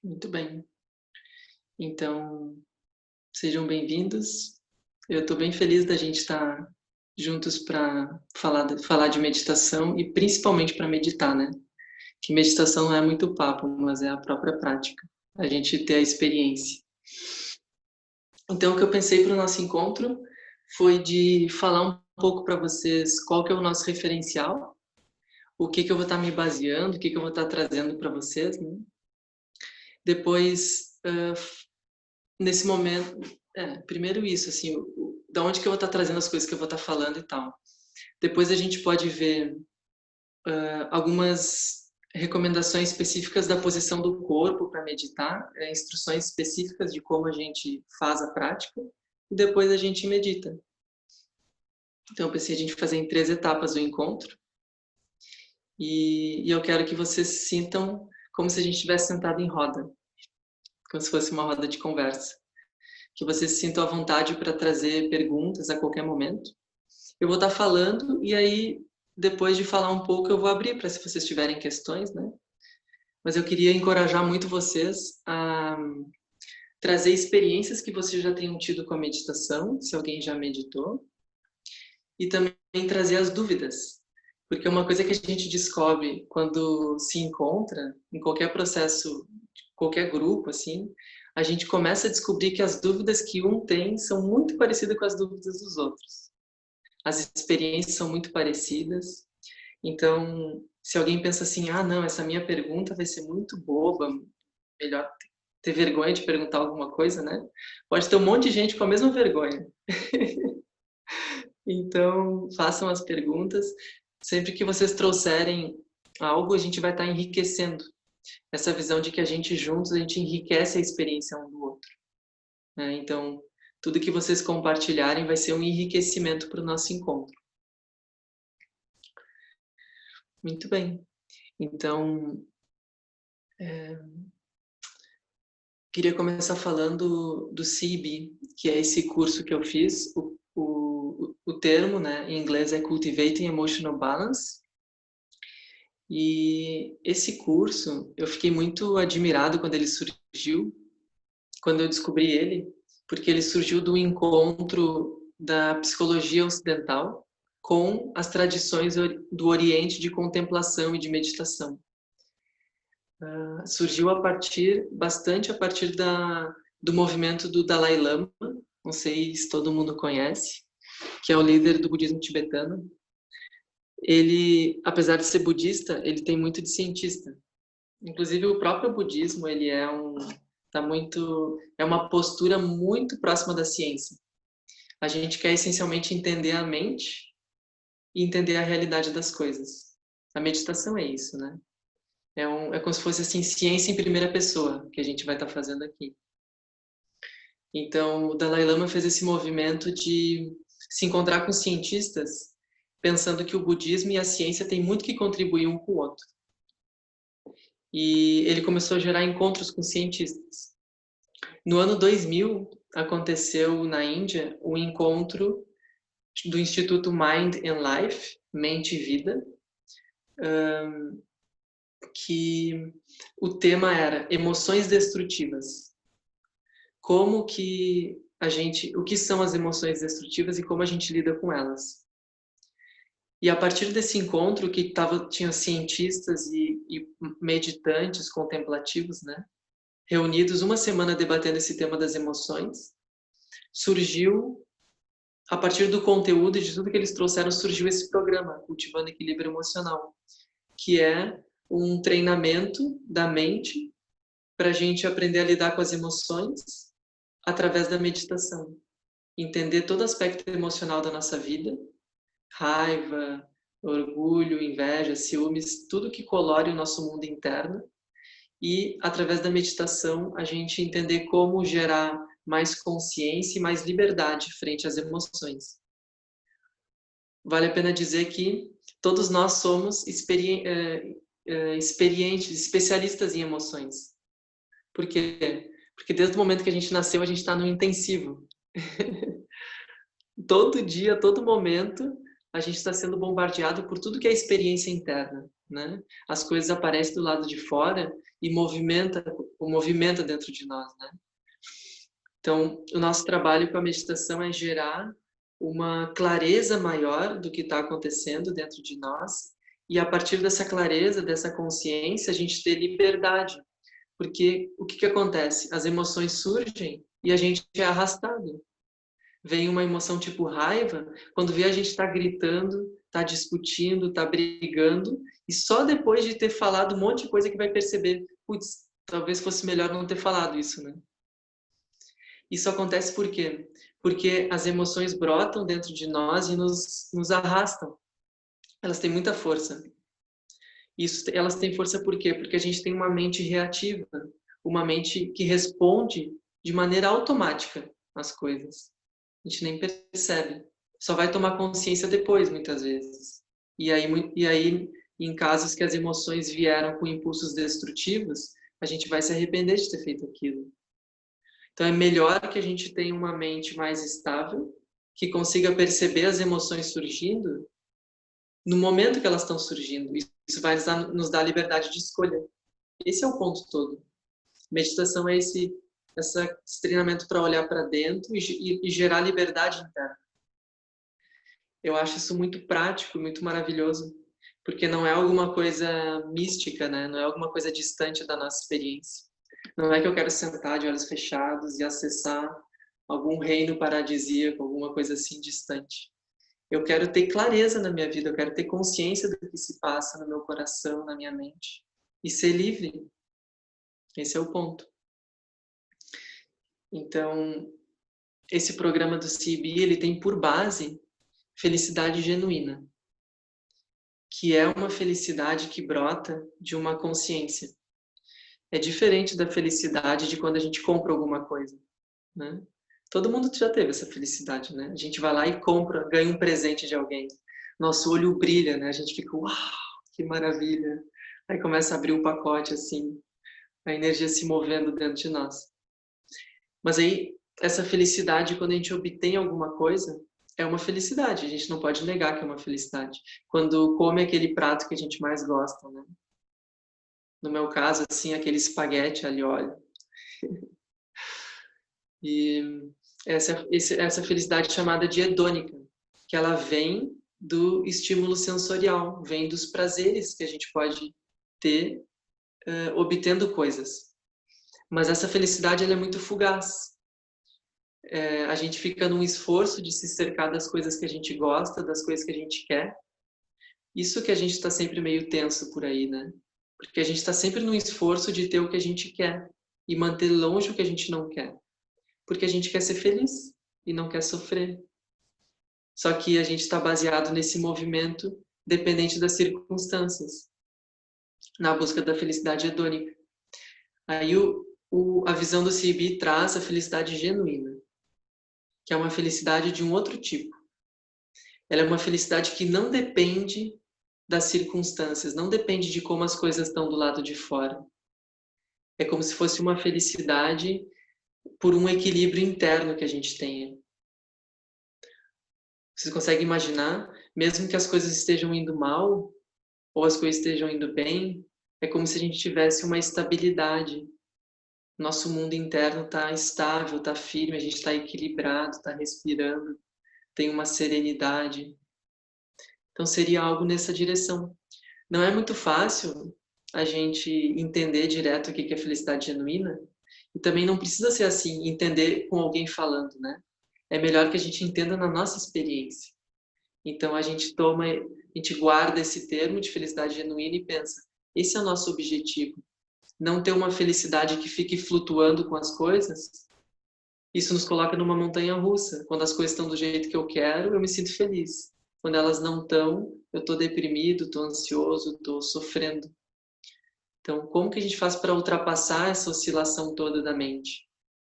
Muito bem. Então, sejam bem-vindos. Eu estou bem feliz da gente estar juntos para falar de meditação e principalmente para meditar, né? Que meditação não é muito papo, mas é a própria prática. A gente ter a experiência. Então, o que eu pensei para o nosso encontro foi de falar um pouco para vocês qual que é o nosso referencial, o que que eu vou estar me baseando, o que que eu vou estar trazendo para vocês, né? Depois, nesse momento, primeiro isso, assim, da onde que eu vou estar trazendo as coisas que eu vou estar falando e tal. Depois a gente pode ver algumas recomendações específicas da posição do corpo para meditar, instruções específicas de como a gente faz a prática, e depois a gente medita. Então eu pensei a gente fazer em 3 etapas o encontro, e eu quero que vocês se sintam como se a gente estivesse sentado em roda, como se fosse uma roda de conversa. Que vocês se sintam à vontade para trazer perguntas a qualquer momento. Eu vou estar falando e aí, depois de falar um pouco, eu vou abrir para se vocês tiverem questões, né? Mas eu queria encorajar muito vocês a trazer experiências que vocês já tenham tido com a meditação, se alguém já meditou, e também trazer as dúvidas. Porque uma coisa que a gente descobre quando se encontra, em qualquer processo, qualquer grupo, assim, a gente começa a descobrir que as dúvidas que um tem são muito parecidas com as dúvidas dos outros. As experiências são muito parecidas. Então, se alguém pensa assim, ah, não, essa minha pergunta vai ser muito boba, melhor ter vergonha de perguntar alguma coisa, né? Pode ter um monte de gente com a mesma vergonha. Então, façam as perguntas. Sempre que vocês trouxerem algo, a gente vai estar enriquecendo essa visão de que a gente juntos, a gente enriquece a experiência um do outro, né? Então, tudo que vocês compartilharem vai ser um enriquecimento para o nosso encontro. Muito bem. Então, queria começar falando do CIB, que é esse curso que eu fiz. O termo, né, em inglês é Cultivating Emotional Balance. E esse curso, eu fiquei muito admirado quando ele surgiu, quando eu descobri ele, porque ele surgiu do encontro da psicologia ocidental com as tradições do Oriente de contemplação e de meditação. Surgiu bastante a partir do movimento do Dalai Lama, não sei se todo mundo conhece, que é o líder do budismo tibetano. Ele, apesar de ser budista, ele tem muito de cientista. Inclusive o próprio budismo, ele é uma postura muito próxima da ciência. A gente quer essencialmente entender a mente e entender a realidade das coisas. A meditação é isso, né? É como se fosse assim, ciência em primeira pessoa que a gente vai estar fazendo aqui. Então, o Dalai Lama fez esse movimento de se encontrar com cientistas, pensando que o budismo e a ciência têm muito que contribuir um com o outro. E ele começou a gerar encontros com cientistas. No ano 2000, aconteceu na Índia um encontro do Instituto Mind and Life, Mente e Vida, que o tema era emoções destrutivas. O que são as emoções destrutivas e como a gente lida com elas. E a partir desse encontro que tinha cientistas e meditantes contemplativos, né, reunidos uma semana debatendo esse tema das emoções, surgiu, a partir do conteúdo e de tudo que eles trouxeram, surgiu esse programa, Cultivando Equilíbrio Emocional, que é um treinamento da mente para a gente aprender a lidar com as emoções através da meditação. Entender todo aspecto emocional da nossa vida, raiva, orgulho, inveja, ciúmes, tudo que colore o nosso mundo interno. E, através da meditação, a gente entender como gerar mais consciência e mais liberdade frente às emoções. Vale a pena dizer que todos nós somos experientes, especialistas em emoções. Por quê? Porque desde o momento que a gente nasceu, a gente está no intensivo. Todo dia, todo momento, a gente está sendo bombardeado por tudo que é experiência interna, né? As coisas aparecem do lado de fora e movimenta dentro de nós, né? Então, o nosso trabalho com a meditação é gerar uma clareza maior do que está acontecendo dentro de nós e a partir dessa clareza, dessa consciência, a gente ter liberdade. Porque o que acontece? As emoções surgem e a gente é arrastado. Vem uma emoção tipo raiva, quando vê a gente está gritando, está discutindo, está brigando, e só depois de ter falado um monte de coisa que vai perceber, putz, talvez fosse melhor não ter falado isso, né? Isso acontece por quê? Porque as emoções brotam dentro de nós e nos arrastam. Elas têm muita força. Elas têm força por quê? Porque a gente tem uma mente reativa, uma mente que responde de maneira automática às coisas. A gente nem percebe. Só vai tomar consciência depois, muitas vezes. E aí, em casos que as emoções vieram com impulsos destrutivos, a gente vai se arrepender de ter feito aquilo. Então é melhor que a gente tenha uma mente mais estável, que consiga perceber as emoções surgindo no momento que elas estão surgindo. Isso vai nos dar liberdade de escolha. Esse é o ponto todo. Meditação é esse treinamento para olhar para dentro e gerar liberdade interna. Eu acho isso muito prático, muito maravilhoso, porque não é alguma coisa mística, né? Não é alguma coisa distante da nossa experiência. Não é que eu quero sentar de olhos fechados e acessar algum reino paradisíaco, alguma coisa assim distante. Eu quero ter clareza na minha vida, eu quero ter consciência do que se passa no meu coração, na minha mente. E ser livre. Esse é o ponto. Então, esse programa do CB, ele tem por base felicidade genuína, que é uma felicidade que brota de uma consciência. É diferente da felicidade de quando a gente compra alguma coisa, né? Todo mundo já teve essa felicidade, né? A gente vai lá e compra, ganha um presente de alguém. Nosso olho brilha, né? A gente fica, uau, que maravilha. Aí começa a abrir o pacote, assim, a energia se movendo dentro de nós. Mas aí, essa felicidade, quando a gente obtém alguma coisa, é uma felicidade. A gente não pode negar que é uma felicidade. Quando come aquele prato que a gente mais gosta, né? No meu caso, assim, aquele espaguete ali, óleo. E essa felicidade chamada de hedônica, que ela vem do estímulo sensorial, vem dos prazeres que a gente pode ter obtendo coisas. Mas essa felicidade ela é muito fugaz. A gente fica num esforço de se cercar das coisas que a gente gosta, das coisas que a gente quer. Isso que a gente está sempre meio tenso por aí, né? Porque a gente está sempre num esforço de ter o que a gente quer e manter longe o que a gente não quer. Porque a gente quer ser feliz e não quer sofrer. Só que a gente está baseado nesse movimento dependente das circunstâncias, na busca da felicidade hedônica. Aí a visão do CB traz a felicidade genuína, que é uma felicidade de um outro tipo. Ela é uma felicidade que não depende das circunstâncias, não depende de como as coisas estão do lado de fora. É como se fosse uma felicidade por um equilíbrio interno que a gente tenha. Vocês conseguem imaginar, mesmo que as coisas estejam indo mal, ou as coisas estejam indo bem, é como se a gente tivesse uma estabilidade. Nosso mundo interno está estável, está firme, a gente está equilibrado, está respirando, tem uma serenidade. Então seria algo nessa direção. Não é muito fácil a gente entender direto o que é felicidade genuína, e também não precisa ser assim, entender com alguém falando, né? É melhor que a gente entenda na nossa experiência. Então a gente guarda esse termo de felicidade genuína e pensa, esse é o nosso objetivo. Não ter uma felicidade que fique flutuando com as coisas, isso nos coloca numa montanha russa. Quando as coisas estão do jeito que eu quero, eu me sinto feliz. Quando elas não estão, eu estou deprimido, estou ansioso, estou sofrendo. Então, como que a gente faz para ultrapassar essa oscilação toda da mente?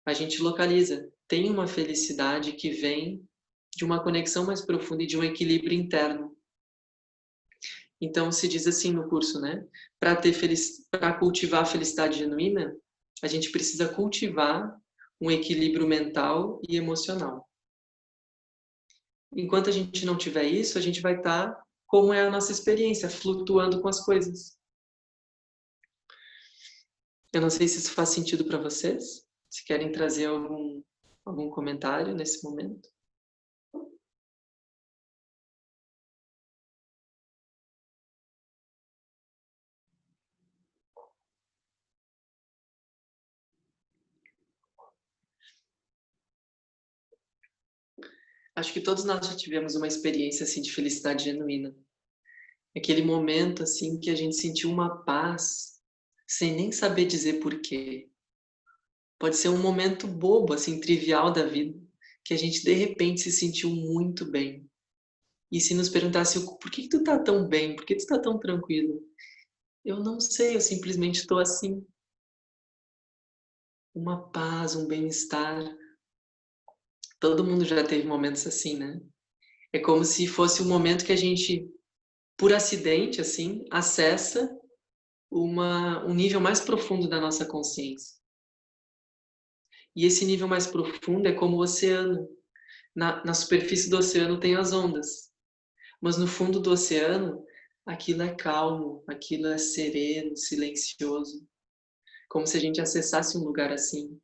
A gente localiza. Tem uma felicidade que vem de uma conexão mais profunda e de um equilíbrio interno. Então, se diz assim no curso, né? Para cultivar a felicidade genuína, a gente precisa cultivar um equilíbrio mental e emocional. Enquanto a gente não tiver isso, a gente vai estar como é a nossa experiência, flutuando com as coisas. Eu não sei se isso faz sentido para vocês. Se querem trazer algum comentário nesse momento. Acho que todos nós já tivemos uma experiência assim de felicidade genuína. Aquele momento assim que a gente sentiu uma paz sem nem saber dizer por quê. Pode ser um momento bobo, assim, trivial da vida, que a gente de repente se sentiu muito bem. E se nos perguntasse: "Por que tu tá tão bem? Por que tu tá tão tranquilo?" Eu não sei, eu simplesmente estou assim. Uma paz, um bem-estar. Todo mundo já teve momentos assim, né. É como se fosse um momento que a gente, por acidente, assim, acessa um nível mais profundo da nossa consciência. E esse nível mais profundo é como o oceano. Na superfície do oceano tem as ondas, mas no fundo do oceano, aquilo é calmo, aquilo é sereno, silencioso, como se a gente acessasse um lugar assim,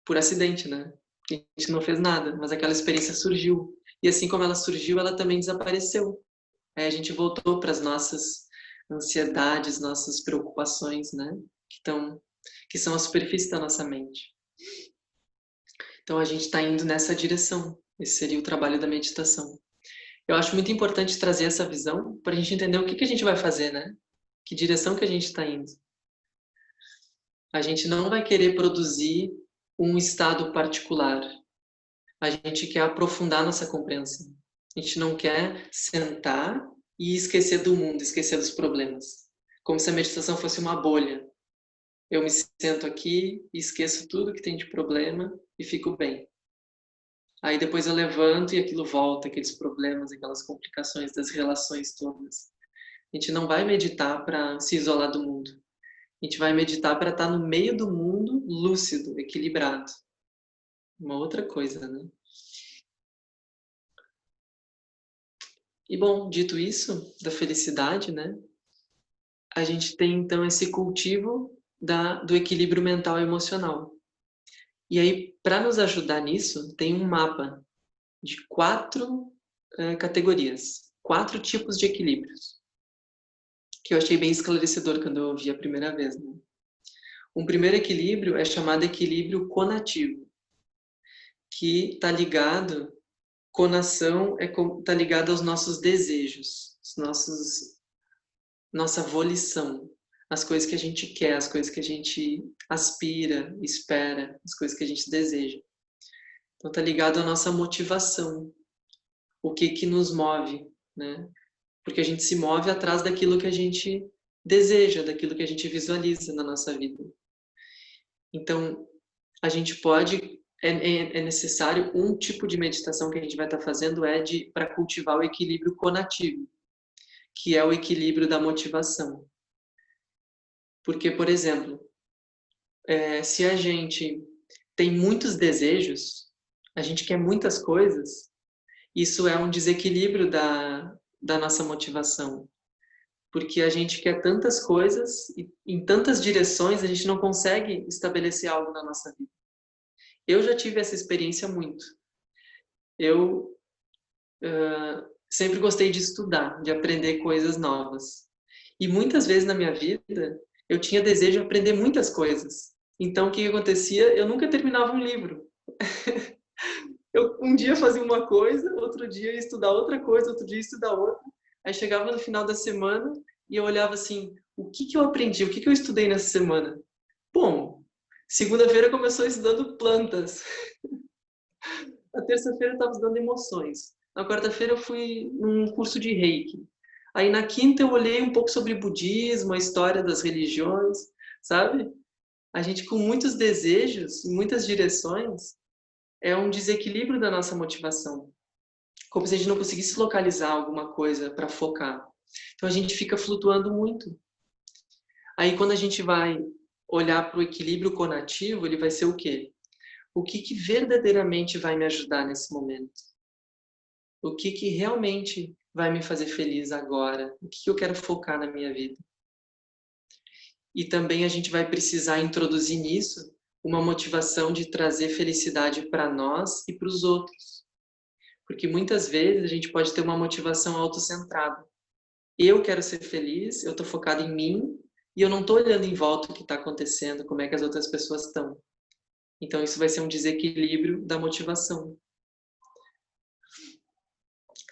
por acidente, né. A gente não fez nada, mas aquela experiência surgiu. E assim como ela surgiu, ela também desapareceu. Aí a gente voltou para as nossas ansiedades, nossas preocupações, né, que são a superfície da nossa mente. Então a gente está indo nessa direção, esse seria o trabalho da meditação. Eu acho muito importante trazer essa visão para a gente entender o que que a gente vai fazer, né, que direção que a gente está indo. A gente não vai querer produzir um estado particular, a gente quer aprofundar nossa compreensão. A gente não quer sentar e esquecer do mundo, esquecer dos problemas, como se a meditação fosse uma bolha. Eu me sento aqui e esqueço tudo que tem de problema e fico bem. Aí depois eu levanto e aquilo volta, aqueles problemas, aquelas complicações das relações todas. A gente não vai meditar para se isolar do mundo. A gente vai meditar para estar no meio do mundo, lúcido, equilibrado. Uma outra coisa, né? E bom, dito isso, da felicidade, né? A gente tem então esse cultivo do equilíbrio mental e emocional. E aí, para nos ajudar nisso, tem um mapa de 4 categorias, 4 tipos de equilíbrios, que eu achei bem esclarecedor quando eu ouvi a primeira vez. Né? Um primeiro equilíbrio é chamado equilíbrio conativo, que está ligado, conação está ligado aos nossos desejos, nossa volição, as coisas que a gente quer, as coisas que a gente aspira, espera, as coisas que a gente deseja. Então está ligado à nossa motivação, o que que nos move, né? Porque a gente se move atrás daquilo que a gente deseja, daquilo que a gente visualiza na nossa vida. Então, a gente pode é necessário um tipo de meditação que a gente vai estar fazendo para cultivar o equilíbrio conativo, que é o equilíbrio da motivação. Porque, por exemplo, se a gente tem muitos desejos, a gente quer muitas coisas, isso é um desequilíbrio da nossa motivação. Porque a gente quer tantas coisas e em tantas direções, a gente não consegue estabelecer algo na nossa vida. Eu já tive essa experiência muito. Eu sempre gostei de estudar, de aprender coisas novas. E muitas vezes na minha vida, eu tinha desejo de aprender muitas coisas. Então, o que acontecia? Eu nunca terminava um livro. Eu um dia fazia uma coisa, outro dia ia estudar outra coisa, outro dia ia estudar outra. Aí chegava no final da semana e eu olhava assim, o que que eu aprendi? O que que eu estudei nessa semana? Bom, segunda-feira começou estudando plantas. Na terça-feira eu estava estudando emoções. Na quarta-feira eu fui num curso de Reiki. Aí na quinta eu olhei um pouco sobre budismo, a história das religiões, sabe? A gente com muitos desejos, muitas direções, é um desequilíbrio da nossa motivação. Como se a gente não conseguisse localizar alguma coisa para focar. Então a gente fica flutuando muito. Aí quando a gente vai olhar para o equilíbrio conativo, ele vai ser o quê? O que que verdadeiramente vai me ajudar nesse momento? O que que realmente vai me fazer feliz agora? O que que eu quero focar na minha vida? E também a gente vai precisar introduzir nisso uma motivação de trazer felicidade para nós e para os outros. Porque muitas vezes a gente pode ter uma motivação autocentrada. Eu quero ser feliz, eu estou focado em mim e eu não estou olhando em volta o que está acontecendo, como é que as outras pessoas estão. Então isso vai ser um desequilíbrio da motivação.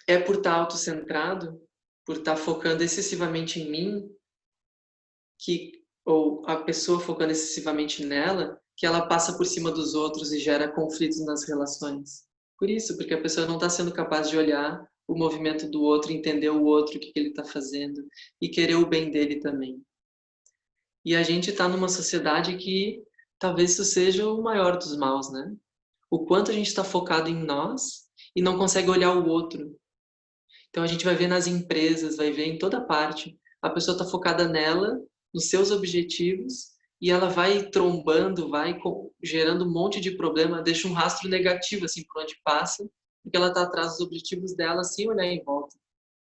É por estar autocentrado, por estar focando excessivamente em mim, ou a pessoa focando excessivamente nela, que ela passa por cima dos outros e gera conflitos nas relações. Por isso, porque a pessoa não está sendo capaz de olhar o movimento do outro, entender o outro, o que ele está fazendo e querer o bem dele também. E a gente está numa sociedade que talvez isso seja o maior dos maus, né? O quanto a gente está focado em nós e não consegue olhar o outro. Então a gente vai ver nas empresas, vai ver em toda parte. A pessoa está focada nela, nos seus objetivos, e ela vai trombando, gerando um monte de problema, deixa um rastro negativo assim por onde passa, porque ela está atrás dos objetivos dela sem olhar em volta.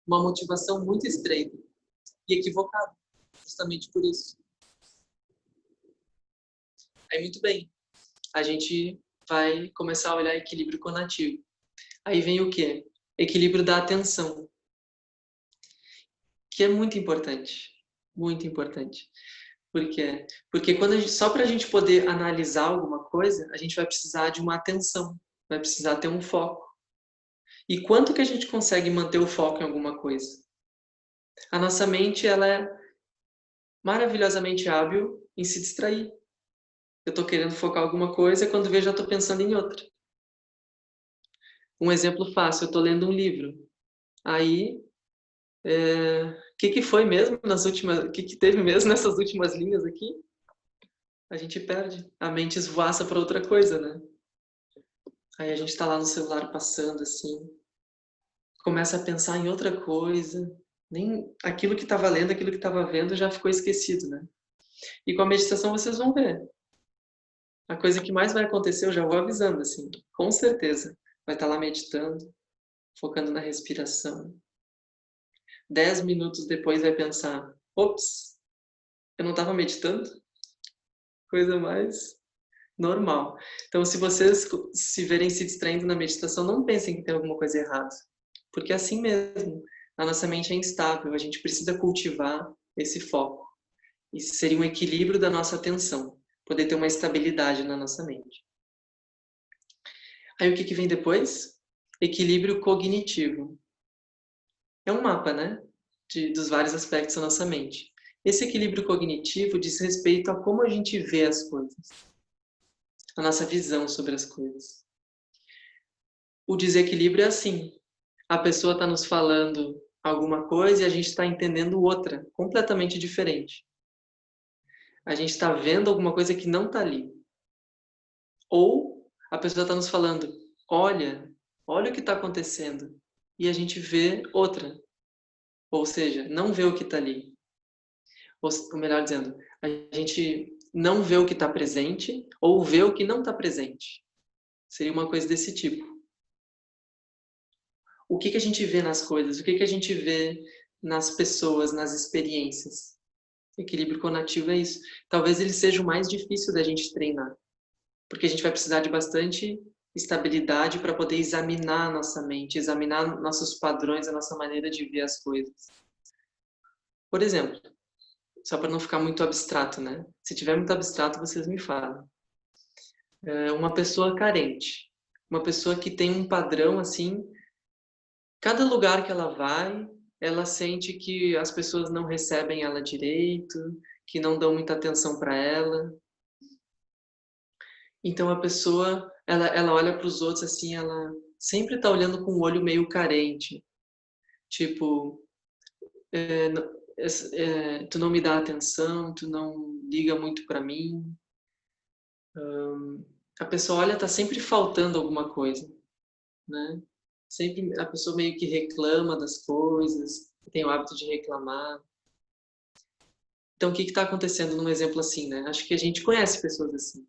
Uma motivação muito estreita e equivocada, justamente por isso. Aí muito bem, a gente vai começar a olhar equilíbrio conativo. Aí vem o quê? Equilíbrio da atenção, que é muito importante. Muito importante. Por quê? Porque só para a gente poder analisar alguma coisa, a gente vai precisar de uma atenção, vai precisar ter um foco. E quanto que a gente consegue manter o foco em alguma coisa? A nossa mente, ela é maravilhosamente hábil em se distrair. Eu estou querendo focar em alguma coisa e quando vejo já estou pensando em outra. Um exemplo fácil, eu estou lendo um livro. Aí, que foi mesmo o que teve mesmo nessas últimas linhas aqui? A gente perde. A mente esvoaça para outra coisa, né? Aí a gente está lá no celular passando assim, começa a pensar em outra coisa, nem aquilo que estava lendo, aquilo que estava vendo já ficou esquecido, né? E com a meditação vocês vão ver. A coisa que mais vai acontecer, eu já vou avisando assim, com certeza, vai estar lá meditando, focando na respiração. 10 minutos depois vai pensar, ops, eu não estava meditando? Coisa mais normal. Então, se vocês se verem se distraindo na meditação, não pensem que tem alguma coisa errada. Porque é assim mesmo. A nossa mente é instável, a gente precisa cultivar esse foco. Isso seria um equilíbrio da nossa atenção, poder ter uma estabilidade na nossa mente. Aí o que vem depois? Equilíbrio cognitivo. É um mapa, né? Dos vários aspectos da nossa mente. Esse equilíbrio cognitivo diz respeito a como a gente vê as coisas, a nossa visão sobre as coisas. O desequilíbrio é assim: a pessoa está nos falando alguma coisa e a gente está entendendo outra, completamente diferente. A gente está vendo alguma coisa que não está ali. Ou a pessoa está nos falando, olha o que está acontecendo. E a gente vê outra. Ou seja, não vê o que está ali. Ou melhor dizendo, a gente não vê o que está presente ou vê o que não está presente. Seria uma coisa desse tipo. O que a gente vê nas coisas? O que a gente vê nas pessoas, nas experiências? Equilíbrio conativo é isso. Talvez ele seja o mais difícil da gente treinar, porque a gente vai precisar de bastante estabilidade para poder examinar a nossa mente, examinar nossos padrões, a nossa maneira de ver as coisas. Por exemplo, só para não ficar muito abstrato, né? Se tiver muito abstrato, vocês me falam. Uma pessoa carente, uma pessoa que tem um padrão assim, cada lugar que ela vai, ela sente que as pessoas não recebem ela direito, que não dão muita atenção para ela. Então a pessoa, ela olha para os outros assim, ela sempre está olhando com o olho meio carente. Tipo, tu não me dá atenção, tu não liga muito para mim. A pessoa olha, tá sempre faltando alguma coisa, né? Sempre a pessoa meio que reclama das coisas, tem o hábito de reclamar. Então, o que está acontecendo num exemplo assim, né? Acho que a gente conhece pessoas assim.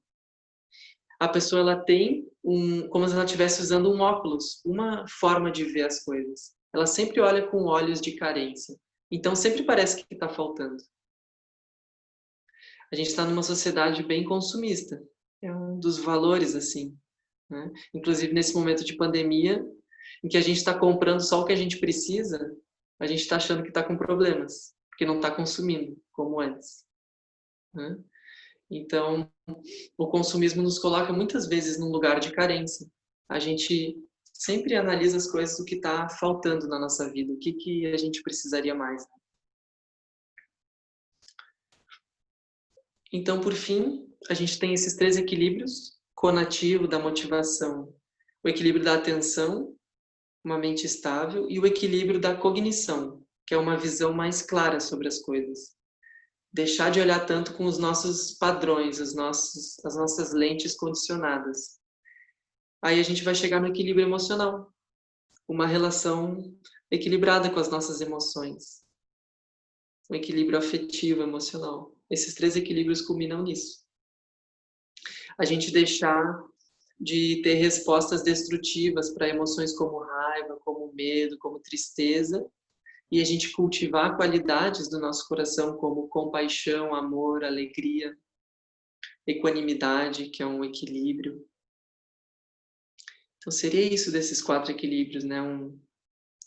a pessoa ela tem como se ela estivesse usando um óculos, uma forma de ver as coisas. Ela sempre olha com olhos de carência. Então sempre parece que está faltando. A gente está numa sociedade bem consumista. É um dos valores, assim, né? Inclusive nesse momento de pandemia, em que a gente está comprando só o que a gente precisa, a gente está achando que está com problemas, porque não está consumindo como antes, né? Então, o consumismo nos coloca muitas vezes num lugar de carência. A gente sempre analisa as coisas do que está faltando na nossa vida, o que a gente precisaria mais. Então, por fim, a gente tem esses 3 equilíbrios: conativo, da motivação, o equilíbrio da atenção, uma mente estável, e o equilíbrio da cognição, que é uma visão mais clara sobre as coisas. Deixar de olhar tanto com os nossos padrões, as nossas lentes condicionadas. Aí a gente vai chegar no equilíbrio emocional, uma relação equilibrada com as nossas emoções, um equilíbrio afetivo, emocional. Esses 3 equilíbrios culminam nisso. A gente deixar de ter respostas destrutivas para emoções como raiva, como medo, como tristeza, e a gente cultivar qualidades do nosso coração como compaixão, amor, alegria, equanimidade, que é um equilíbrio. Então seria isso desses 4 equilíbrios, né?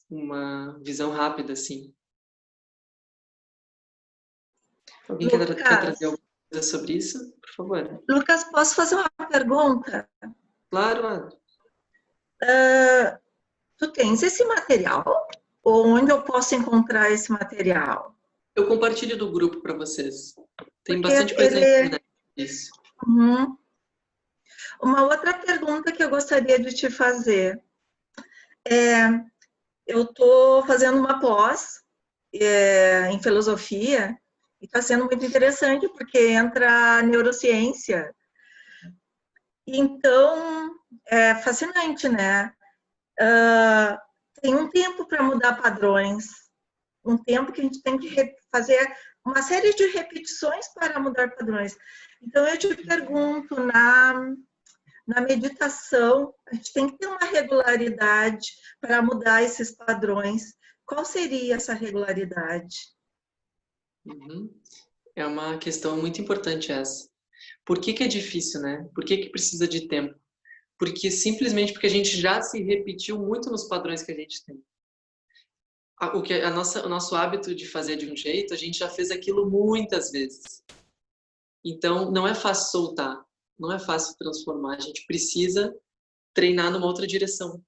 Uma visão rápida, assim. Alguém quer trazer alguma coisa sobre isso? Por favor. Lucas, posso fazer uma pergunta? Claro, Ana. Tu tens esse material? Ou onde eu posso encontrar esse material? Eu compartilho do grupo para vocês. Tem Porque bastante coisa na internet disso. Uhum. Uma outra pergunta que eu gostaria de te fazer é: eu estou fazendo uma pós em filosofia e está sendo muito interessante porque entra a neurociência. Então, é fascinante, né? Tem um tempo para mudar padrões, um tempo que a gente tem que fazer uma série de repetições para mudar padrões. Então, eu te pergunto, na meditação, a gente tem que ter uma regularidade para mudar esses padrões. Qual seria essa regularidade? Uhum. É uma questão muito importante essa. Por que é difícil, né? Por que precisa de tempo? Porque simplesmente porque a gente já se repetiu muito nos padrões que a gente tem. O nosso hábito de fazer de um jeito, a gente já fez aquilo muitas vezes. Então, não é fácil soltar, não é fácil transformar. A gente precisa treinar numa outra direção,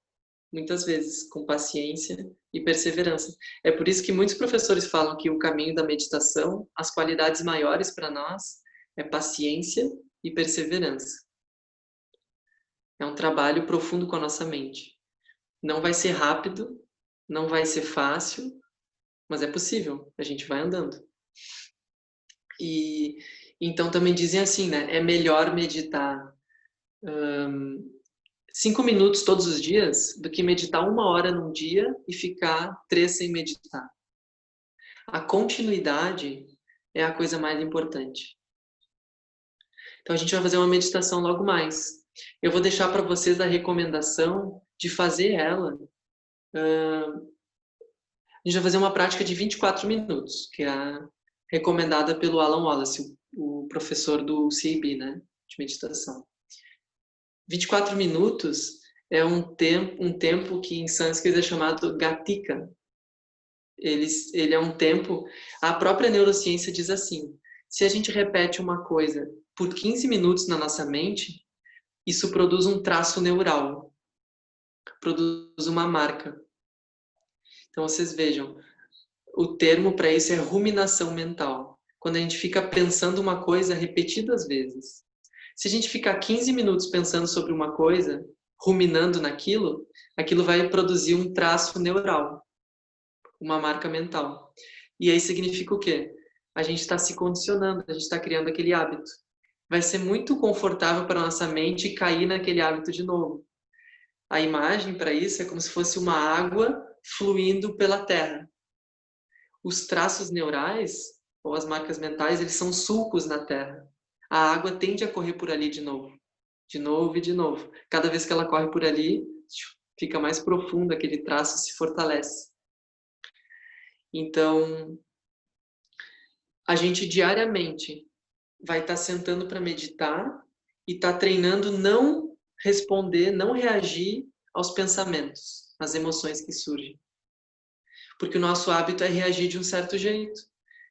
muitas vezes, com paciência e perseverança. É por isso que muitos professores falam que o caminho da meditação, as qualidades maiores para nós, é paciência e perseverança. É um trabalho profundo com a nossa mente. Não vai ser rápido, não vai ser fácil, mas é possível, a gente vai andando. E então também dizem assim, né? É melhor meditar 5 minutos todos os dias do que meditar 1 hora num dia e ficar 3 sem meditar. A continuidade é a coisa mais importante. Então a gente vai fazer uma meditação logo mais. Eu vou deixar para vocês a recomendação de fazer ela. A gente vai fazer uma prática de 24 minutos, que é a recomendada pelo Alan Wallace, o professor do CIB, né, de meditação. 24 minutos é um tempo que em sânscrito é chamado gatika. Ele é um tempo... A própria neurociência diz assim, se a gente repete uma coisa por 15 minutos na nossa mente, isso produz um traço neural, produz uma marca. Então vocês vejam, o termo para isso é ruminação mental. Quando a gente fica pensando uma coisa repetidas vezes. Se a gente ficar 15 minutos pensando sobre uma coisa, ruminando naquilo, aquilo vai produzir um traço neural, uma marca mental. E aí significa o quê? A gente está se condicionando, a gente está criando aquele hábito. Vai ser muito confortável para a nossa mente cair naquele hábito de novo. A imagem para isso é como se fosse uma água fluindo pela terra. Os traços neurais, ou as marcas mentais, eles são sulcos na terra. A água tende a correr por ali de novo. De novo e de novo. Cada vez que ela corre por ali, fica mais profundo, aquele traço se fortalece. Então, a gente diariamente vai estar sentando para meditar e estar treinando não responder, não reagir aos pensamentos, às emoções que surgem. Porque o nosso hábito é reagir de um certo jeito.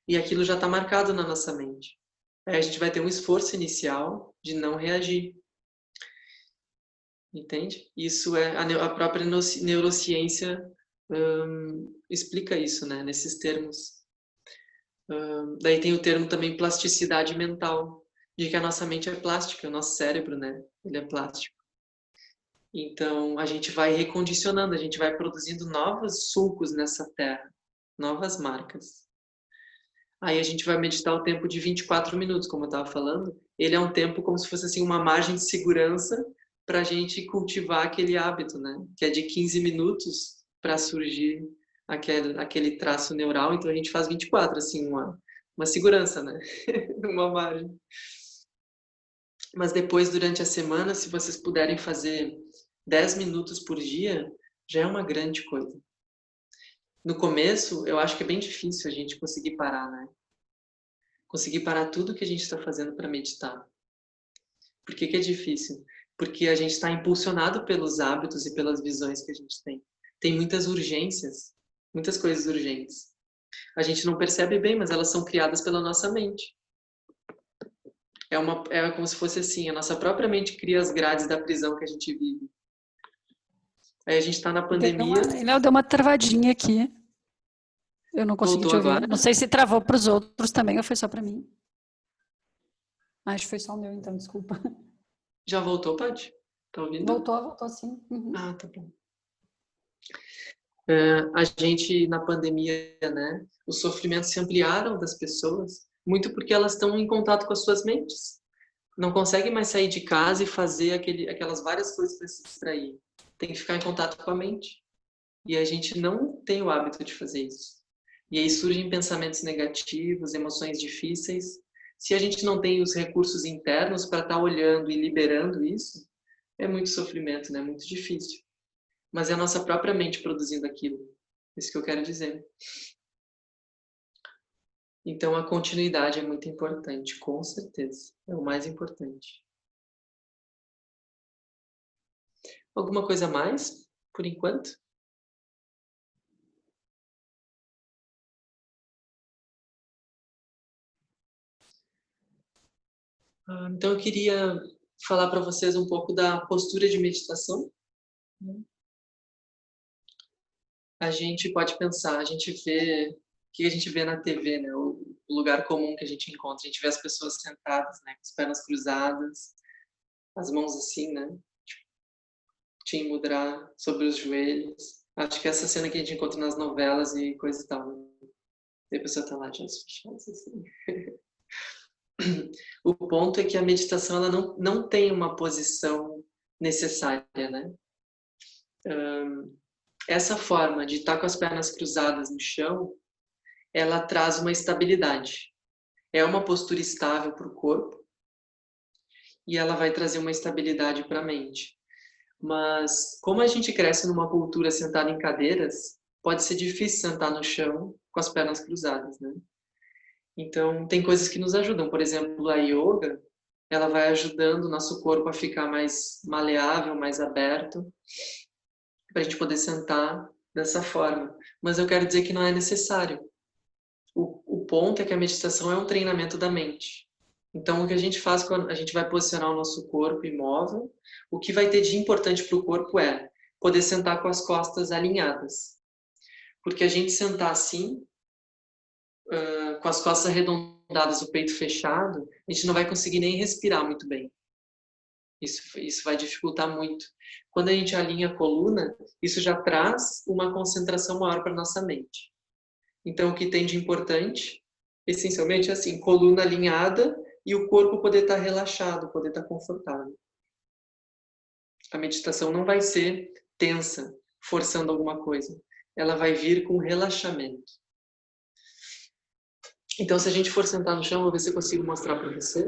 E aquilo já está marcado na nossa mente. Aí a gente vai ter um esforço inicial de não reagir. Entende? Isso é a própria neurociência explica isso, né? Nesses termos. Daí tem o termo também plasticidade mental, de que a nossa mente é plástica, o nosso cérebro, né? Ele é plástico. Então a gente vai recondicionando, a gente vai produzindo novos sulcos nessa terra, novas marcas. Aí a gente vai meditar o tempo de 24 minutos, como eu estava falando. Ele é um tempo como se fosse assim uma margem de segurança para a gente cultivar aquele hábito, né? Que é de 15 minutos para surgir aquele traço neural. Então a gente faz 24, assim, uma segurança, né? Uma margem. Mas depois, durante a semana, se vocês puderem fazer 10 minutos por dia, já é uma grande coisa. No começo, eu acho que é bem difícil a gente conseguir parar, né? Conseguir parar tudo que a gente está fazendo para meditar. Por que que é difícil? Porque a gente está impulsionado pelos hábitos e pelas visões que a gente tem. Tem muitas urgências, muitas coisas urgentes. A gente não percebe bem, mas elas são criadas pela nossa mente. É como se fosse assim, a nossa própria mente cria as grades da prisão que a gente vive. Aí a gente está na pandemia. Deu uma travadinha aqui. Eu não consegui te ouvir. Agora? Não sei se travou para os outros também ou foi só para mim. Acho que foi só o meu, então, desculpa. Já voltou, Paty? Tá ouvindo? Voltou sim. Uhum. Ah, tá bom. A gente, na pandemia, né, os sofrimentos se ampliaram das pessoas, muito porque elas estão em contato com as suas mentes. Não conseguem mais sair de casa e fazer aquelas várias coisas para se distrair. Tem que ficar em contato com a mente. E a gente não tem o hábito de fazer isso. E aí surgem pensamentos negativos, emoções difíceis. Se a gente não tem os recursos internos para estar olhando e liberando isso, é muito sofrimento, né? Muito difícil. Mas é a nossa própria mente produzindo aquilo. Isso que eu quero dizer. Então a continuidade é muito importante, com certeza. É o mais importante. Alguma coisa a mais, por enquanto? Então eu queria falar para vocês um pouco da postura de meditação. A gente pode pensar, a gente vê o que a gente vê na TV, né? O lugar comum que a gente encontra. A gente vê as pessoas sentadas, né? Com as pernas cruzadas, as mãos assim, né? Chin mudra sobre os joelhos. Acho que essa cena que a gente encontra nas novelas e coisa e tal. Né? E a pessoa tá lá de olhos fechados assim. O ponto é que a meditação ela não tem uma posição necessária, né? Essa forma de estar com as pernas cruzadas no chão, ela traz uma estabilidade. É uma postura estável para o corpo e ela vai trazer uma estabilidade para a mente. Mas como a gente cresce numa cultura sentada em cadeiras, pode ser difícil sentar no chão com as pernas cruzadas, né? Então, tem coisas que nos ajudam. Por exemplo, a yoga, ela vai ajudando o nosso corpo a ficar mais maleável, mais aberto, para a gente poder sentar dessa forma. Mas eu quero dizer que não é necessário. O ponto é que a meditação é um treinamento da mente. Então, o que a gente faz quando a gente vai posicionar o nosso corpo imóvel, o que vai ter de importante para o corpo é poder sentar com as costas alinhadas. Porque a gente sentar assim, com as costas arredondadas, o peito fechado, a gente não vai conseguir nem respirar muito bem. Isso vai dificultar muito. Quando a gente alinha a coluna, isso já traz uma concentração maior para nossa mente. Então, o que tem de importante, essencialmente, é assim, coluna alinhada e o corpo poder estar relaxado, poder estar confortável. A meditação não vai ser tensa, forçando alguma coisa. Ela vai vir com relaxamento. Então, se a gente for sentar no chão, vou ver se eu consigo mostrar para você.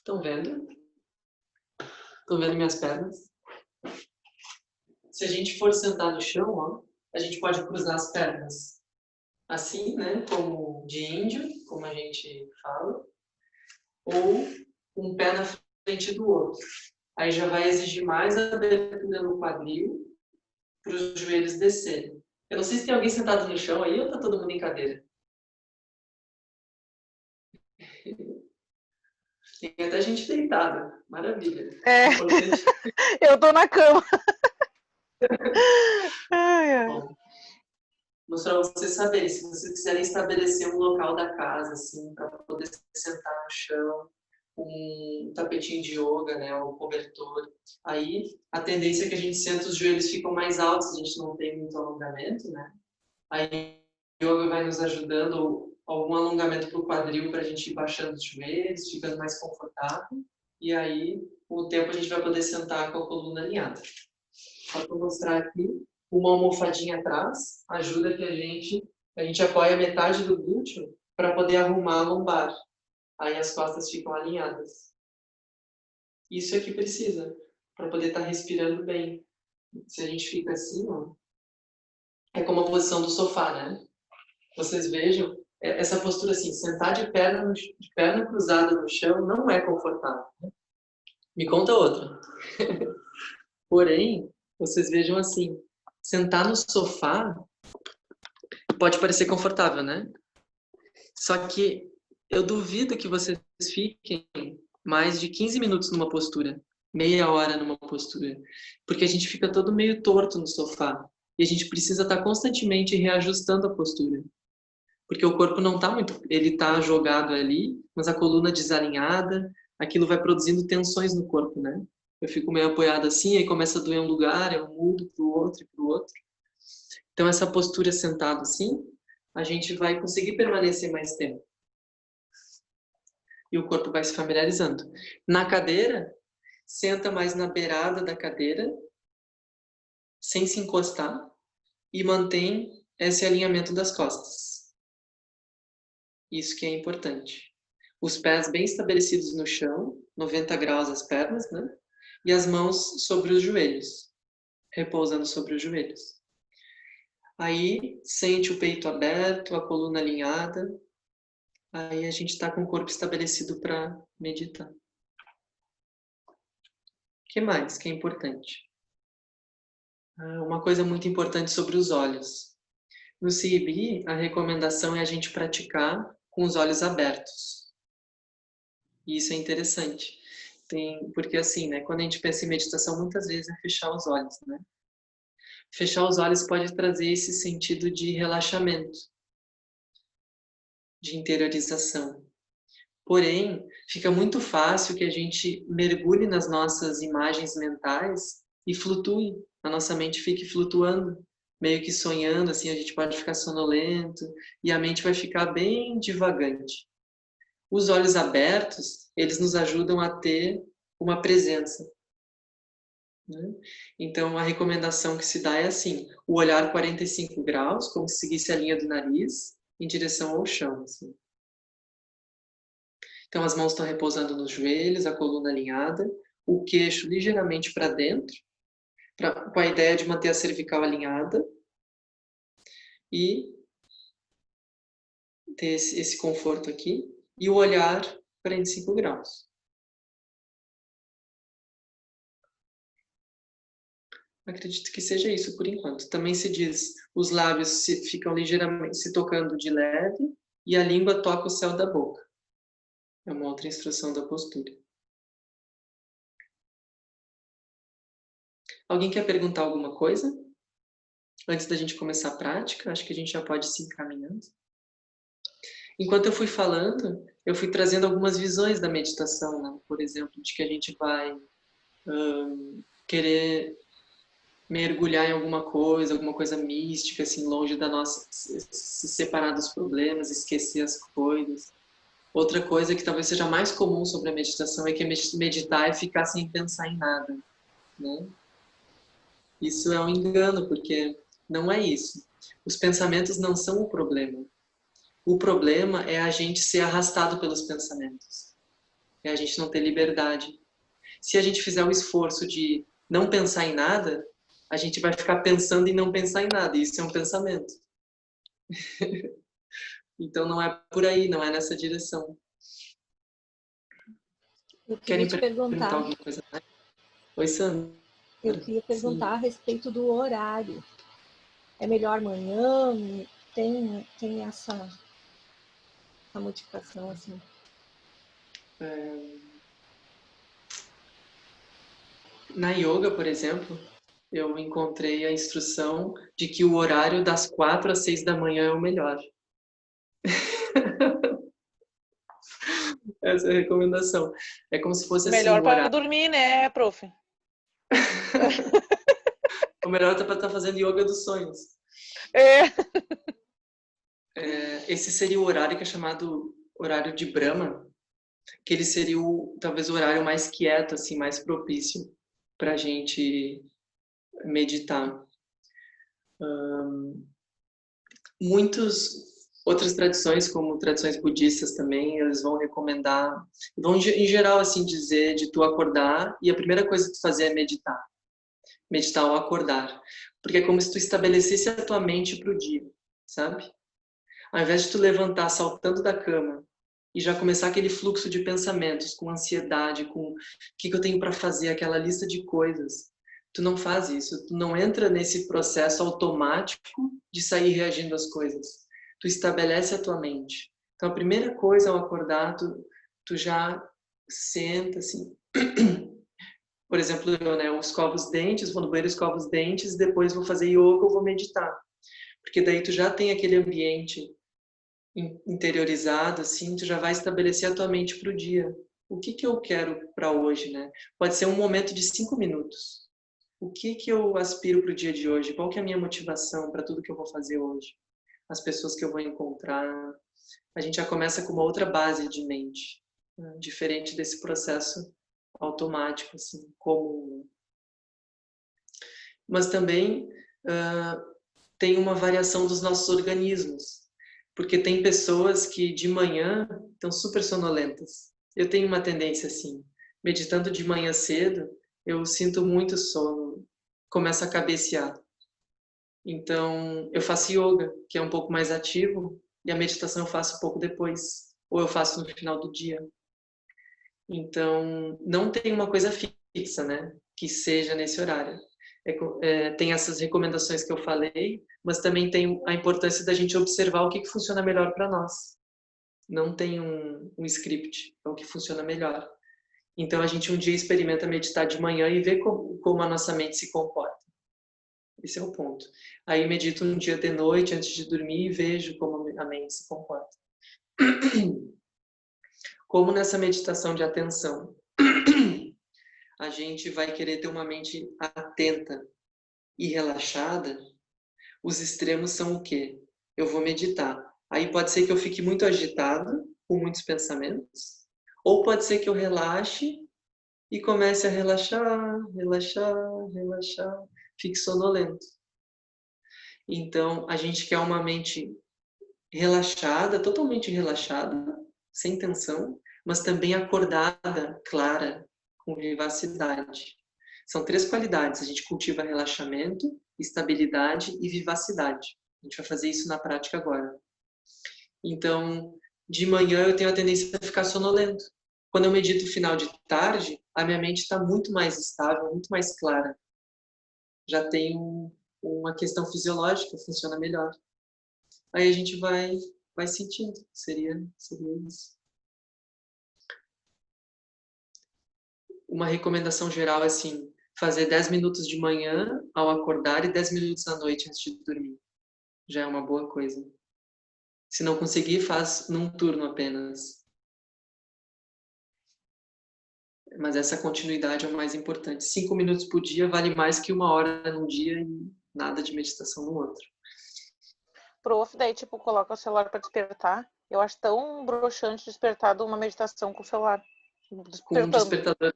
Estão vendo? Estão vendo minhas pernas? Se a gente for sentar no chão, ó, a gente pode cruzar as pernas assim, né? Como de índio, como a gente fala. Ou um pé na frente do outro. Aí já vai exigir mais abertura no quadril para os joelhos descerem. Eu não sei se tem alguém sentado no chão aí ou tá todo mundo em cadeira. Tem até gente deitada. Maravilha. É, Importante. eu tô na cama. Ai, ai. Bom, mas para vocês saberem, se vocês quiserem estabelecer um local da casa, assim, para poder sentar no chão, um tapetinho de yoga, né, um cobertor, aí a tendência é que a gente senta, os joelhos ficam mais altos, a gente não tem muito alongamento, né? Aí o yoga vai nos ajudando, algum alongamento para o quadril para a gente ir baixando os joelhos, ficando mais confortável, e aí com o tempo a gente vai poder sentar com a coluna alinhada. Só para mostrar aqui, uma almofadinha atrás ajuda que a gente apoia metade do glúteo para poder arrumar a lombar. Aí as costas ficam alinhadas. Isso é que precisa, para poder estar respirando bem. Se a gente fica assim, ó, é como a posição do sofá, né? Vocês vejam, essa postura assim, sentar de perna cruzada no chão não é confortável. Me conta outra. Porém, vocês vejam assim, sentar no sofá pode parecer confortável, né? Só que eu duvido que vocês fiquem mais de 15 minutos numa postura, meia hora numa postura, porque a gente fica todo meio torto no sofá e a gente precisa estar constantemente reajustando a postura, porque o corpo não está muito, ele está jogado ali, mas a coluna desalinhada, aquilo vai produzindo tensões no corpo, né? Eu fico meio apoiado assim, aí começa a doer um lugar, eu mudo para o outro e para o outro. Então essa postura sentado assim, a gente vai conseguir permanecer mais tempo. E o corpo vai se familiarizando. Na cadeira, senta mais na beirada da cadeira, sem se encostar, e mantém esse alinhamento das costas. Isso que é importante. Os pés bem estabelecidos no chão, 90 graus as pernas, né? E as mãos sobre os joelhos, repousando sobre os joelhos. Aí, sente o peito aberto, a coluna alinhada. Aí a gente está com o corpo estabelecido para meditar. O que mais que é importante? Uma coisa muito importante sobre os olhos. No CIB, a recomendação é a gente praticar com os olhos abertos. E isso é interessante. Porque assim, né, quando a gente pensa em meditação, muitas vezes é fechar os olhos, né? Fechar os olhos pode trazer esse sentido de relaxamento, de interiorização. Porém, fica muito fácil que a gente mergulhe nas nossas imagens mentais e flutue. A nossa mente fique flutuando, meio que sonhando, assim, a gente pode ficar sonolento e a mente vai ficar bem divagante. Os olhos abertos, eles nos ajudam a ter uma presença, né? Então, a recomendação que se dá é assim, o olhar 45 graus, como se seguisse a linha do nariz, em direção ao chão, assim. Então, as mãos estão repousando nos joelhos, a coluna alinhada, o queixo ligeiramente para dentro, com a ideia de manter a cervical alinhada e ter esse conforto aqui, e o olhar 45 graus. Acredito que seja isso por enquanto. Também se diz, os lábios ficam ligeiramente se tocando de leve e a língua toca o céu da boca. É uma outra instrução da postura. Alguém quer perguntar alguma coisa? Antes da gente começar a prática, acho que a gente já pode se encaminhando. Enquanto eu fui falando, eu fui trazendo algumas visões da meditação, né? Por exemplo, de que a gente vai querer mergulhar em alguma coisa mística, assim, longe da nossa, se separar dos problemas, esquecer as coisas. Outra coisa que talvez seja mais comum sobre a meditação é que meditar é ficar sem pensar em nada, né? Isso é um engano, porque não é isso. Os pensamentos não são o problema. O problema é a gente ser arrastado pelos pensamentos. é a gente não ter liberdade. Se a gente fizer o esforço de não pensar em nada, a gente vai ficar pensando em não pensar em nada, e isso é um pensamento. Então não é por aí, não é nessa direção. Eu queria Querem te perguntar perguntar, alguma coisa mais? Oi, Sandra. eu queria perguntar Sim. a respeito do horário. É melhor manhã? Tem essa modificação assim? Na yoga, por exemplo, eu encontrei a instrução de que o horário das 4 às 6 da manhã é o melhor. Essa é a recomendação. É como se fosse assim, Melhor o para horário. dormir, né, prof? O melhor é para estar fazendo yoga dos sonhos. É. Esse seria o horário que é chamado horário de Brahma, que ele seria talvez o horário mais quieto, assim, mais propício para a gente meditar. Muitas outras tradições, como tradições budistas também, eles vão recomendar, vão em geral assim dizer de tu acordar e a primeira coisa que tu fazer é meditar. Meditar ao acordar. Porque é como se tu estabelecesse a tua mente para o dia, sabe? Ao invés de tu levantar saltando da cama e já começar aquele fluxo de pensamentos, com ansiedade, com o que eu tenho para fazer, aquela lista de coisas. Tu não faz isso, tu não entra nesse processo automático de sair reagindo às coisas. Tu estabelece a tua mente. Então, a primeira coisa ao acordar, tu já senta assim. Por exemplo, eu, né, eu escovo os dentes, vou no banheiro, escovo os dentes, depois vou fazer yoga ou vou meditar. Porque daí tu já tem aquele ambiente interiorizado, assim, tu já vai estabelecer a tua mente para o dia. O que eu quero para hoje, né? Pode ser um momento de 5 minutos. O que eu aspiro para o dia de hoje? Qual que é a minha motivação para tudo que eu vou fazer hoje? As pessoas que eu vou encontrar. A gente já começa com uma outra base de mente, né? Diferente desse processo automático, assim, comum. Mas também tem uma variação dos nossos organismos, porque tem pessoas que de manhã estão super sonolentas. Eu tenho uma tendência assim, meditando de manhã cedo, eu sinto muito sono, começo a cabecear. Então, eu faço yoga, que é um pouco mais ativo, e a meditação eu faço um pouco depois, ou eu faço no final do dia. Então, não tem uma coisa fixa, né, que seja nesse horário. Tem essas recomendações que eu falei, mas também tem a importância da gente observar o que funciona melhor para nós. Não tem um script, é o que funciona melhor. Então, a gente um dia experimenta meditar de manhã e vê como a nossa mente se comporta. Esse é o ponto. Aí medito um dia de noite, antes de dormir, e vejo como a mente se comporta. Como nessa meditação de atenção, a gente vai querer ter uma mente atenta e relaxada, os extremos são o quê? Eu vou meditar. Aí pode ser que eu fique muito agitado, com muitos pensamentos, ou pode ser que eu relaxe e comece a relaxar, relaxar, relaxar, fique sonolento. Então, a gente quer uma mente relaxada, totalmente relaxada, sem tensão, mas também acordada, clara, com vivacidade. São 3 qualidades. A gente cultiva relaxamento, estabilidade e vivacidade. A gente vai fazer isso na prática agora. Então, de manhã eu tenho a tendência a ficar sonolento. Quando eu medito final de tarde, a minha mente está muito mais estável, muito mais clara. Já tem uma questão fisiológica, funciona melhor. Aí a gente vai sentindo. Seria isso. Uma recomendação geral é assim, fazer 10 minutos de manhã ao acordar e 10 minutos à noite antes de dormir. Já é uma boa coisa. Se não conseguir, faz num turno apenas. Mas essa continuidade é o mais importante. 5 minutos por dia vale mais que 1 hora num dia e nada de meditação no outro. Prof, daí tipo, coloca o celular para despertar. Eu acho tão broxante despertar de uma meditação com o celular. Com um despertador.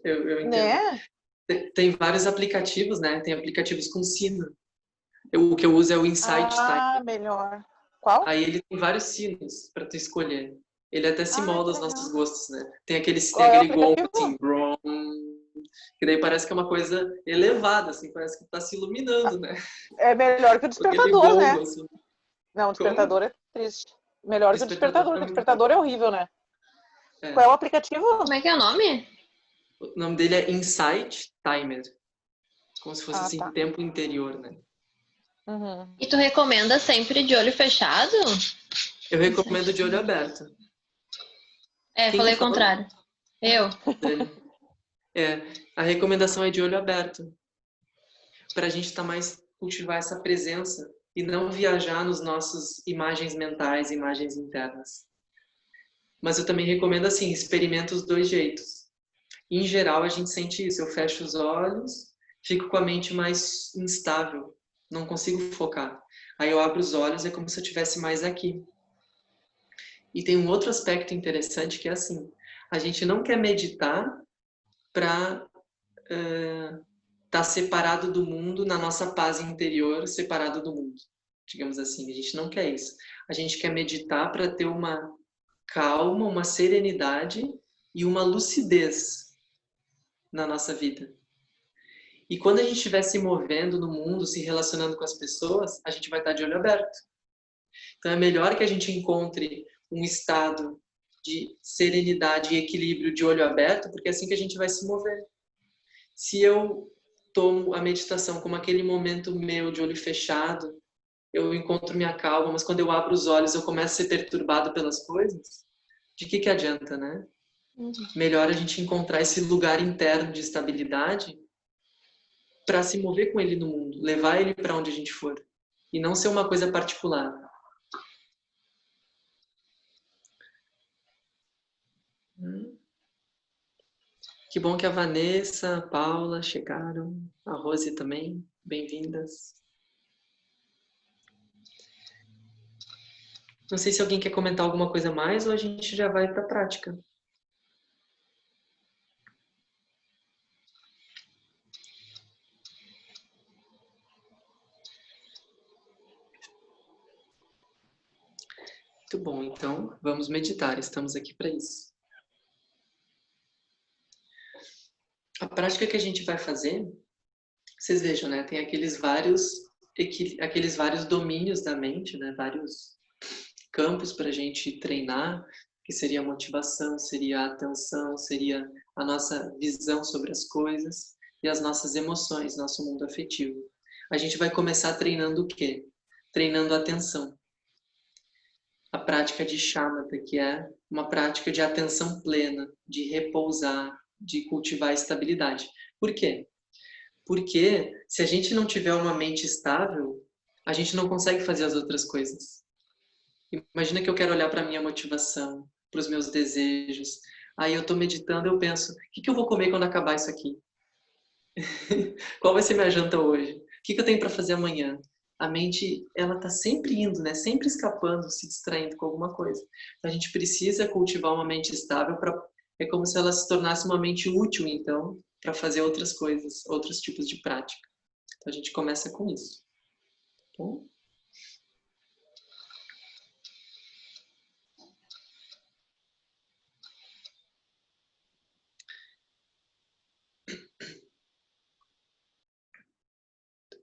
Eu entendo. Né? Tem vários aplicativos, né? Tem aplicativos com sino. O que eu uso é o Insight Timer. Melhor. Qual? Aí ele tem vários sinos para tu escolher. Ele até se Ah, molda que aos nossos legal. gostos, né? Tem Qual é o aquele gongo aplicativo? assim, brum, que daí parece que é uma coisa elevada, assim, parece que tá se iluminando, né? É melhor que o Aquele despertador, gongo, né? assim. Não, o Como? despertador é triste. Melhor que o Despertador despertador, é porque o muito bom. despertador é horrível, né? Qual é o É. aplicativo? Como é que é o nome? O nome dele é Insight Timer. Como se fosse Ah, assim, tá. tempo interior, né? Uhum. E tu recomenda sempre de olho fechado? Eu recomendo de olho aberto. É, Quem que falei o falou? contrário. Eu. Dani. É, a recomendação é de olho aberto. Para a gente estar mais cultivar essa presença e não viajar nos nossos imagens mentais, imagens internas. Mas eu também recomendo assim, experimenta os dois jeitos. Em geral, a gente sente isso. Eu fecho os olhos, fico com a mente mais instável, não consigo focar. Aí eu abro os olhos, é como se eu estivesse mais aqui. E tem um outro aspecto interessante que é assim: a gente não quer meditar para estar separado do mundo, na nossa paz interior, separado do mundo. Digamos assim, a gente não quer isso. A gente quer meditar para ter uma calma, uma serenidade e uma lucidez na nossa vida. E quando a gente estiver se movendo no mundo, se relacionando com as pessoas, a gente vai estar de olho aberto. Então é melhor que a gente encontre um estado de serenidade e equilíbrio de olho aberto, porque é assim que a gente vai se mover. Se eu tomo a meditação como aquele momento meu de olho fechado, eu encontro minha calma, mas quando eu abro os olhos eu começo a ser perturbado pelas coisas, de que adianta, né? Melhor a gente encontrar esse lugar interno de estabilidade para se mover com ele no mundo, levar ele para onde a gente for e não ser uma coisa particular. Que bom que a Vanessa, a Paula chegaram, a Rose também, bem-vindas. Não sei se alguém quer comentar alguma coisa mais ou a gente já vai para a prática. Muito bom, então vamos meditar, estamos aqui para isso. A prática que a gente vai fazer, vocês vejam, né? Tem aqueles vários domínios da mente, né? Vários campos para a gente treinar, que seria a motivação, seria a atenção, seria a nossa visão sobre as coisas e as nossas emoções, nosso mundo afetivo. A gente vai começar treinando o quê? Treinando a atenção. A prática de shamatha, que é uma prática de atenção plena, de repousar, de cultivar a estabilidade. Por quê? Porque se a gente não tiver uma mente estável, a gente não consegue fazer as outras coisas. Imagina que eu quero olhar para a minha motivação, para os meus desejos. Aí eu estou meditando, eu penso, o que eu vou comer quando acabar isso aqui? Qual vai ser minha janta hoje? O que eu tenho para fazer amanhã? A mente, ela está sempre indo, né? Sempre escapando, se distraindo com alguma coisa. Então, a gente precisa cultivar uma mente estável para... É como se ela se tornasse uma mente útil, então, para fazer outras coisas, outros tipos de prática. Então, a gente começa com isso. Tá bom?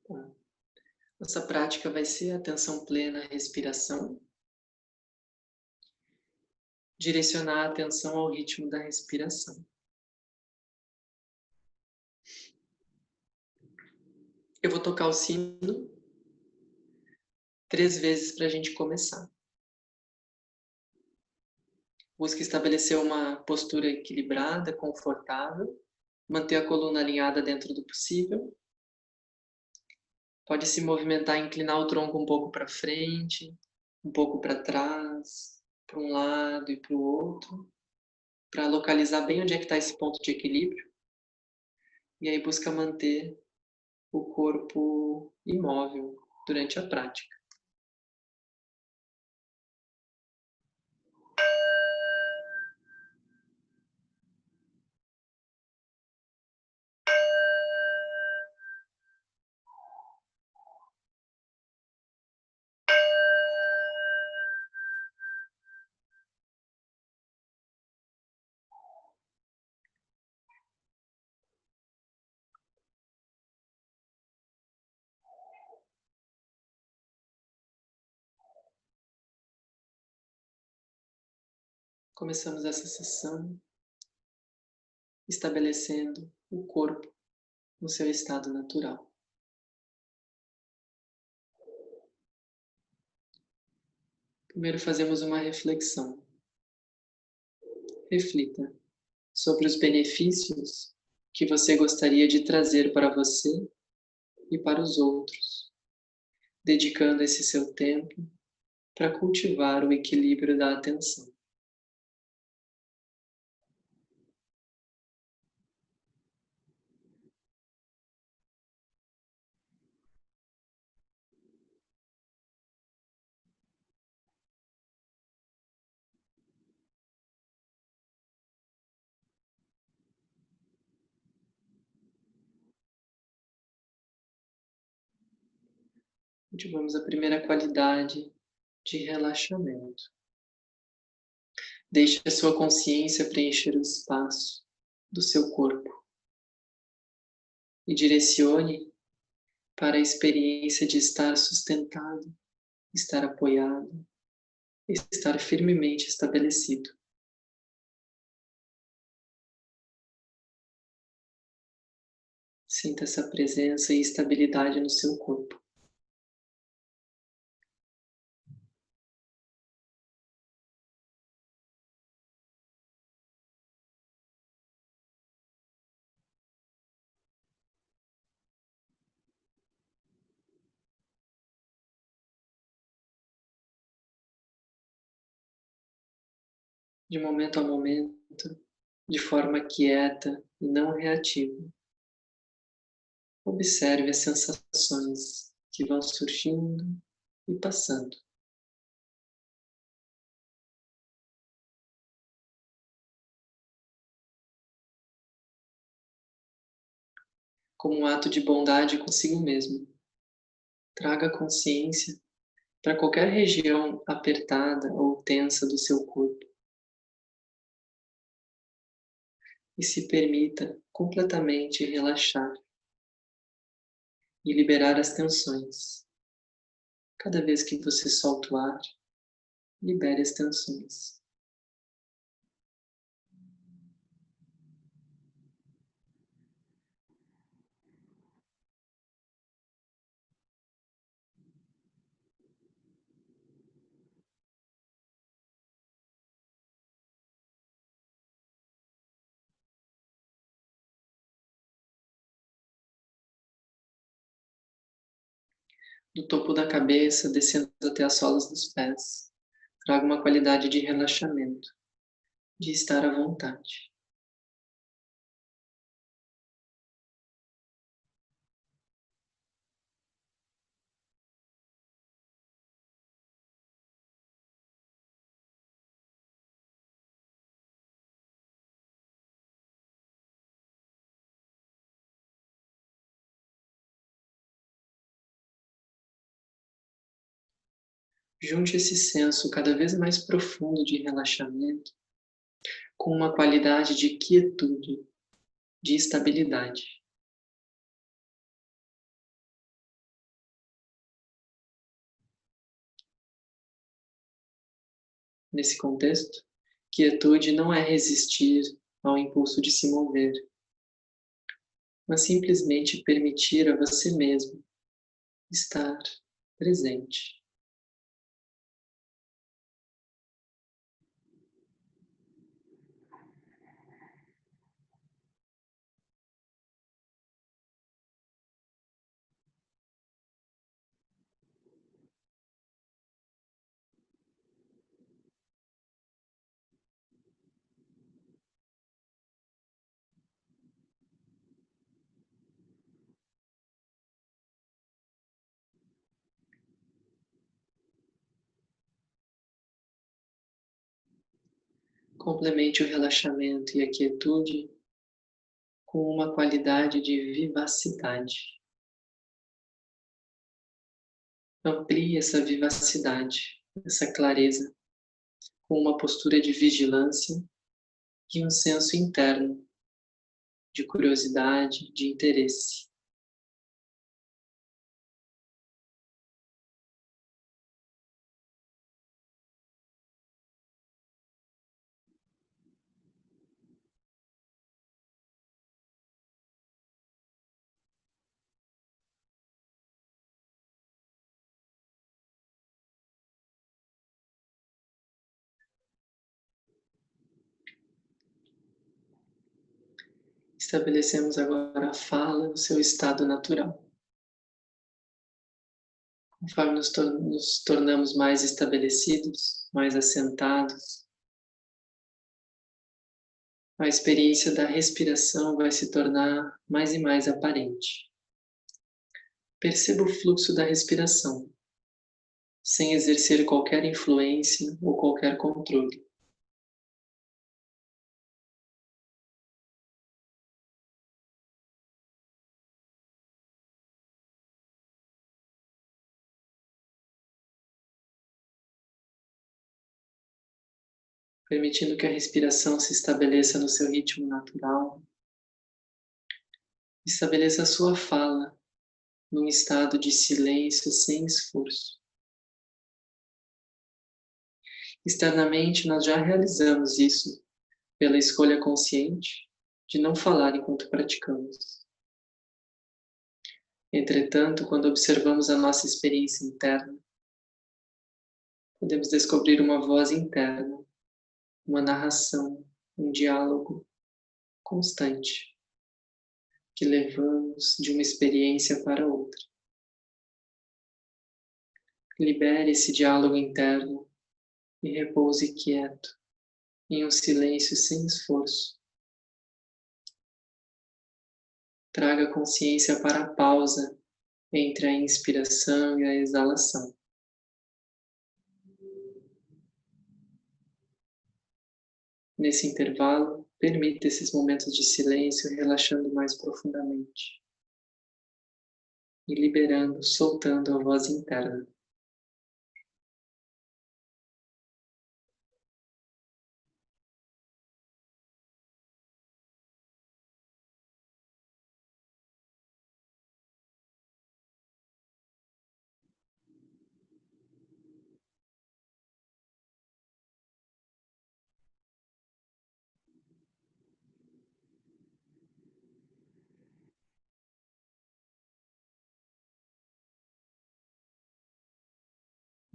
Bom. Nossa prática vai ser atenção plena à respiração. Direcionar a atenção ao ritmo da respiração. Eu vou tocar o sino 3 vezes para a gente começar. Busque estabelecer uma postura equilibrada, confortável, manter a coluna alinhada dentro do possível. Pode se movimentar, inclinar o tronco um pouco para frente, um pouco para trás, para um lado e para o outro, para localizar bem onde é que está esse ponto de equilíbrio. E aí busca manter o corpo imóvel durante a prática. Começamos essa sessão estabelecendo o corpo no seu estado natural. Primeiro fazemos uma reflexão. Reflita sobre os benefícios que você gostaria de trazer para você e para os outros, dedicando esse seu tempo para cultivar o equilíbrio da atenção. Cultivamos a primeira qualidade de relaxamento. Deixe a sua consciência preencher o espaço do seu corpo e direcione para a experiência de estar sustentado, estar apoiado, estar firmemente estabelecido. Sinta essa presença e estabilidade no seu corpo. De momento a momento, de forma quieta e não reativa. Observe as sensações que vão surgindo e passando. Como um ato de bondade consigo mesmo, traga consciência para qualquer região apertada ou tensa do seu corpo e se permita completamente relaxar e liberar as tensões. Cada vez que você solta o ar, libere as tensões. Do topo da cabeça, descendo até as solas dos pés, traga uma qualidade de relaxamento, de estar à vontade. Junte esse senso cada vez mais profundo de relaxamento com uma qualidade de quietude, de estabilidade. Nesse contexto, quietude não é resistir ao impulso de se mover, mas simplesmente permitir a você mesmo estar presente. Complemente o relaxamento e a quietude com uma qualidade de vivacidade. Amplie essa vivacidade, essa clareza, com uma postura de vigilância e um senso interno de curiosidade, de interesse. Estabelecemos agora a fala no seu estado natural. Conforme nos tornamos mais estabelecidos, mais assentados, a experiência da respiração vai se tornar mais e mais aparente. Perceba o fluxo da respiração, sem exercer qualquer influência ou qualquer controle. Permitindo que a respiração se estabeleça no seu ritmo natural. Estabeleça a sua fala num estado de silêncio sem esforço. Externamente, nós já realizamos isso pela escolha consciente de não falar enquanto praticamos. Entretanto, quando observamos a nossa experiência interna, podemos descobrir uma voz interna, uma narração, um diálogo constante que levamos de uma experiência para outra. Libere esse diálogo interno e repouse quieto, em um silêncio sem esforço. Traga a consciência para a pausa entre a inspiração e a exalação. Nesse intervalo, permita esses momentos de silêncio relaxando mais profundamente e liberando, soltando a voz interna.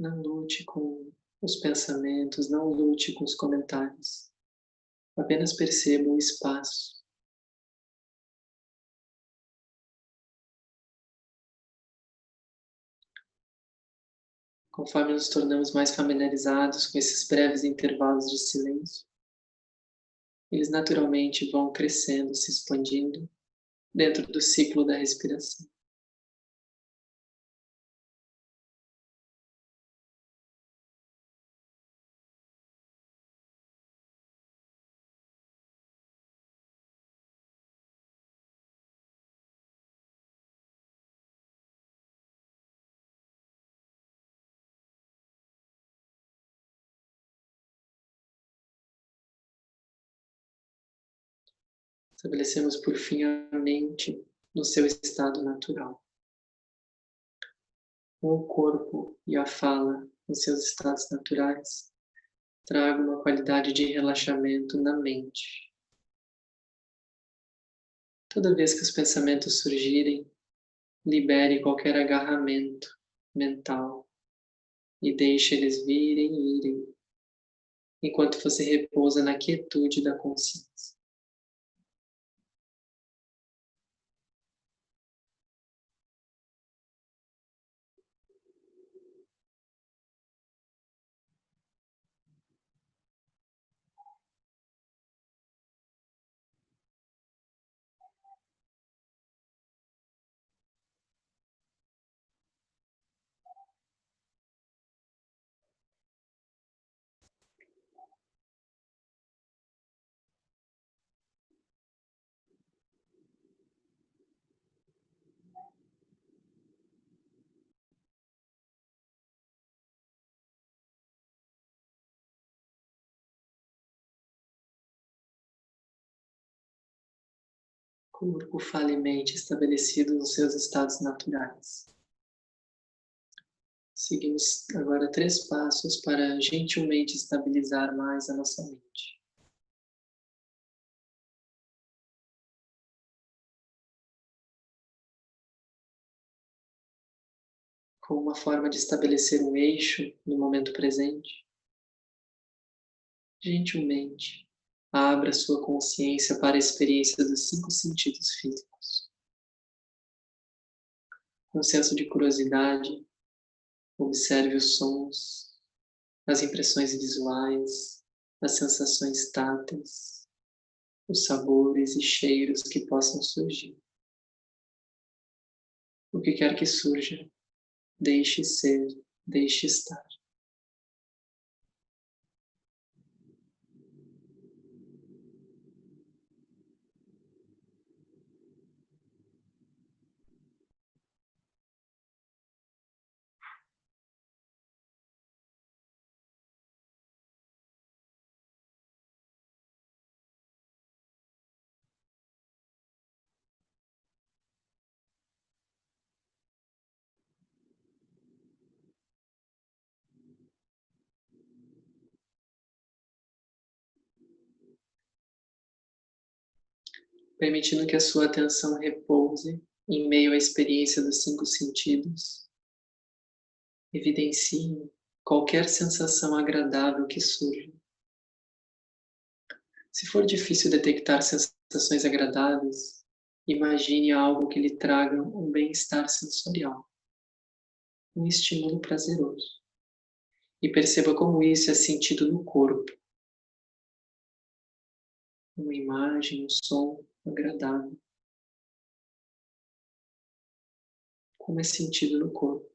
Não lute com os pensamentos, não lute com os comentários. Apenas perceba o espaço. Conforme nos tornamos mais familiarizados com esses breves intervalos de silêncio, eles naturalmente vão crescendo, se expandindo dentro do ciclo da respiração. Estabelecemos por fim a mente no seu estado natural. Com o corpo e a fala nos seus estados naturais, traga uma qualidade de relaxamento na mente. Toda vez que os pensamentos surgirem, libere qualquer agarramento mental e deixe eles virem e irem, enquanto você repousa na quietude da consciência. Corpo, fala e mente estabelecidos nos seus estados naturais. Seguimos agora 3 passos para gentilmente estabilizar mais a nossa mente. Com uma forma de estabelecer um eixo no momento presente, gentilmente Abra sua consciência para a experiência dos 5 sentidos físicos. Com um senso de curiosidade, observe os sons, as impressões visuais, as sensações táteis, os sabores e cheiros que possam surgir. O que quer que surja, deixe ser, deixe estar. Permitindo que a sua atenção repouse em meio à experiência dos 5 sentidos, evidencie qualquer sensação agradável que surja. Se for difícil detectar sensações agradáveis, imagine algo que lhe traga um bem-estar sensorial, um estímulo prazeroso, e perceba como isso é sentido no corpo. Uma imagem, um som agradável. Como é sentido no corpo.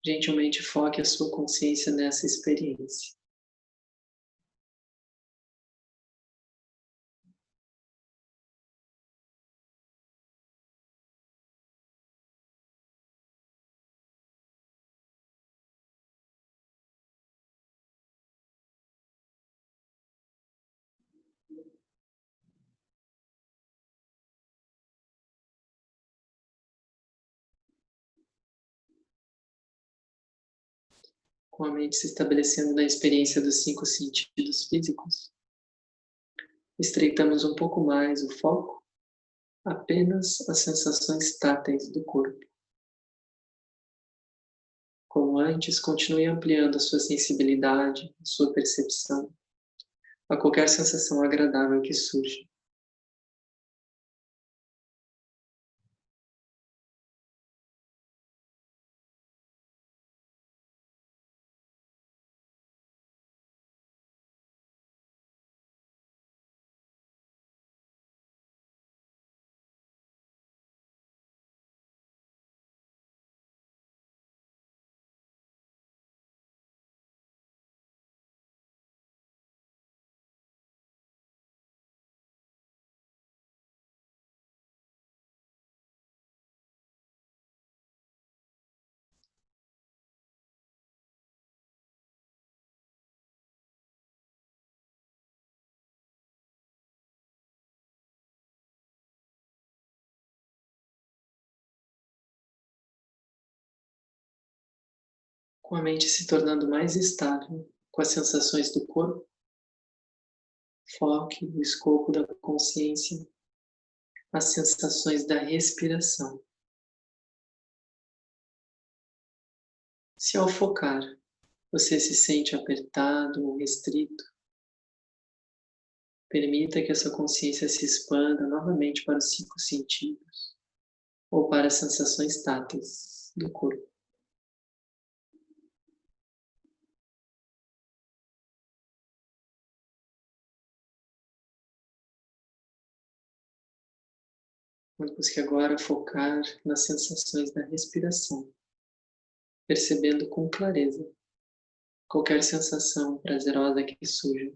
Gentilmente foque a sua consciência nessa experiência. Com a mente se estabelecendo na experiência dos 5 sentidos físicos, estreitamos um pouco mais o foco apenas as sensações táteis do corpo. Como antes, continue ampliando a sua sensibilidade, a sua percepção, a qualquer sensação agradável que surja. Com a mente se tornando mais estável com as sensações do corpo, foque no escopo da consciência as sensações da respiração. Se ao focar, você se sente apertado ou restrito, permita que a sua consciência se expanda novamente para os 5 sentidos ou para as sensações táteis do corpo. Vamos que agora focar nas sensações da respiração, percebendo com clareza qualquer sensação prazerosa que surja.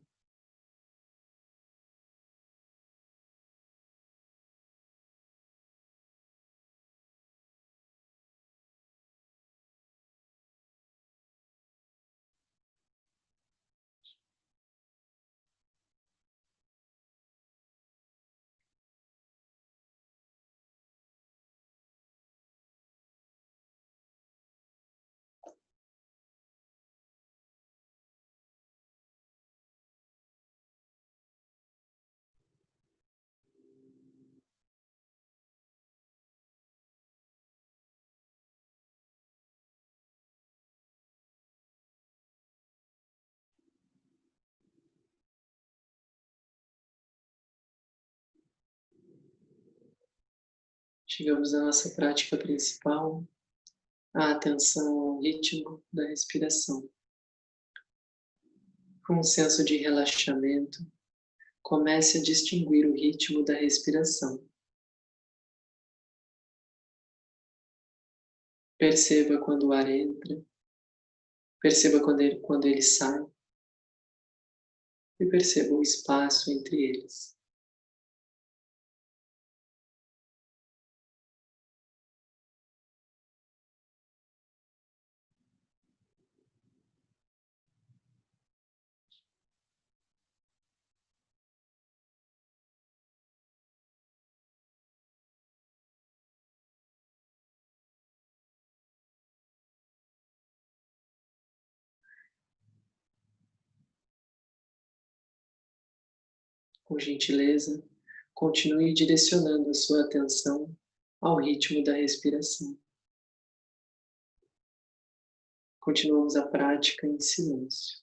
Chegamos à nossa prática principal, a atenção ao ritmo da respiração. Com um senso de relaxamento, comece a distinguir o ritmo da respiração. Perceba quando o ar entra, perceba quando ele sai e perceba o espaço entre eles. Com gentileza, continue direcionando a sua atenção ao ritmo da respiração. Continuamos a prática em silêncio.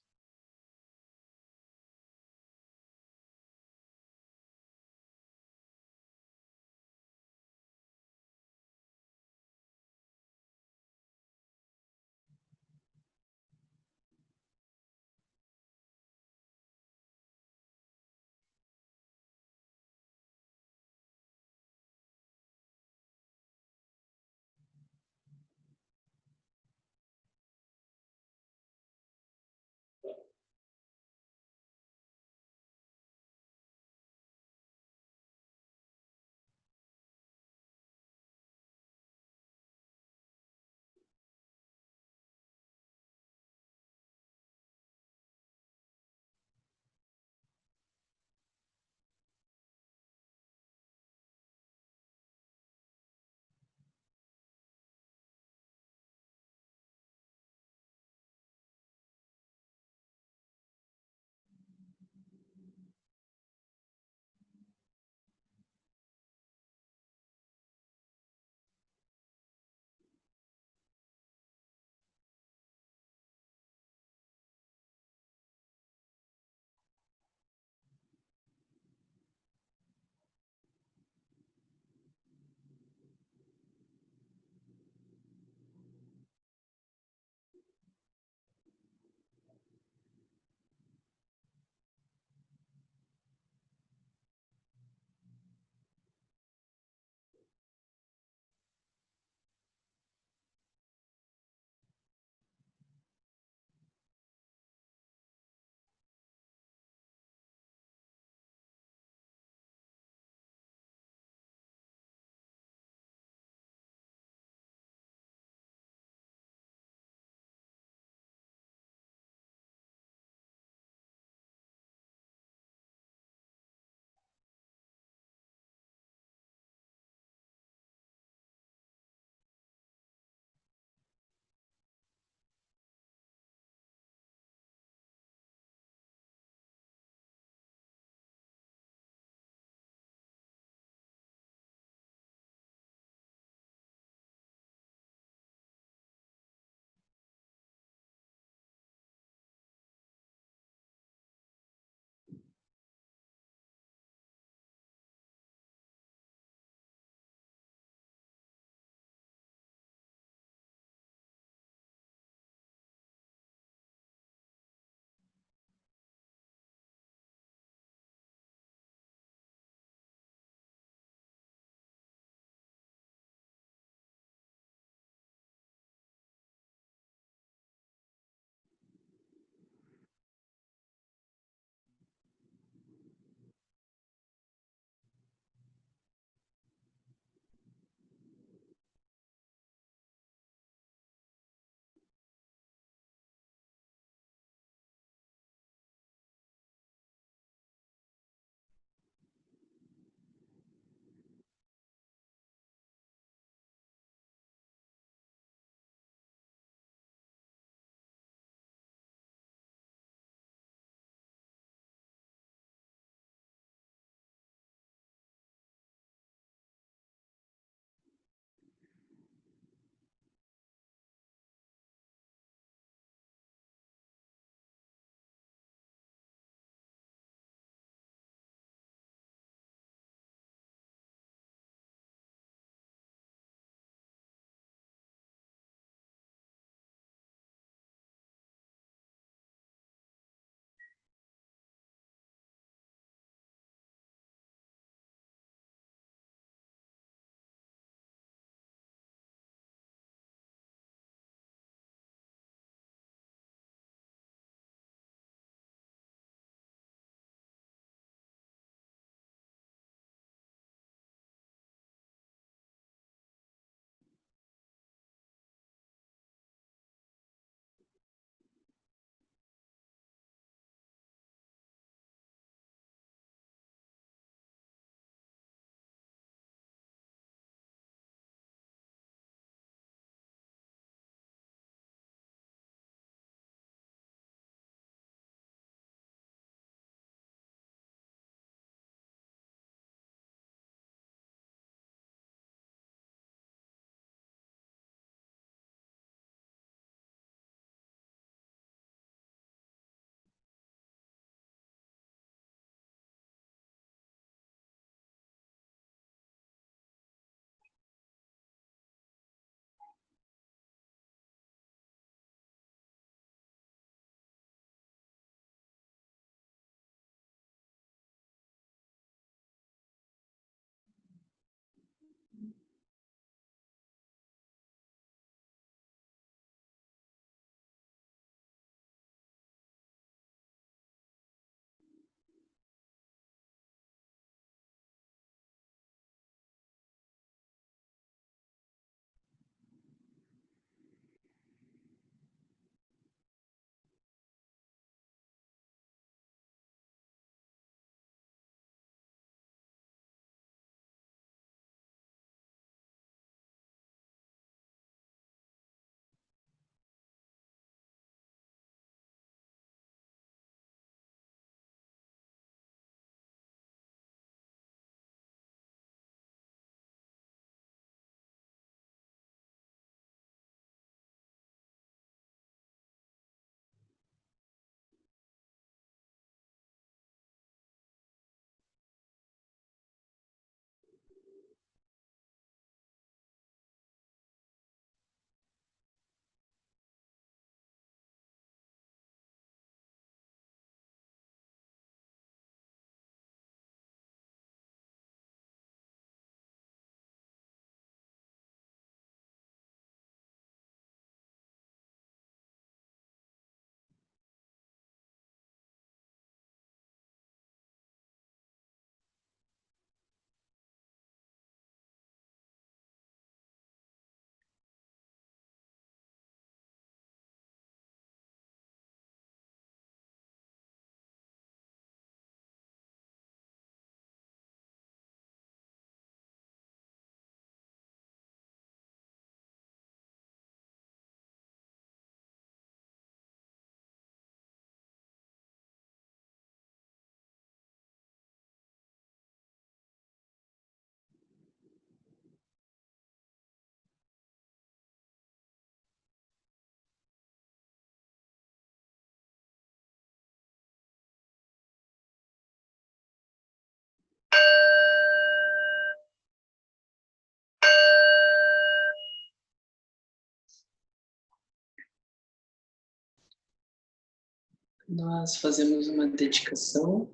Nós fazemos uma dedicação.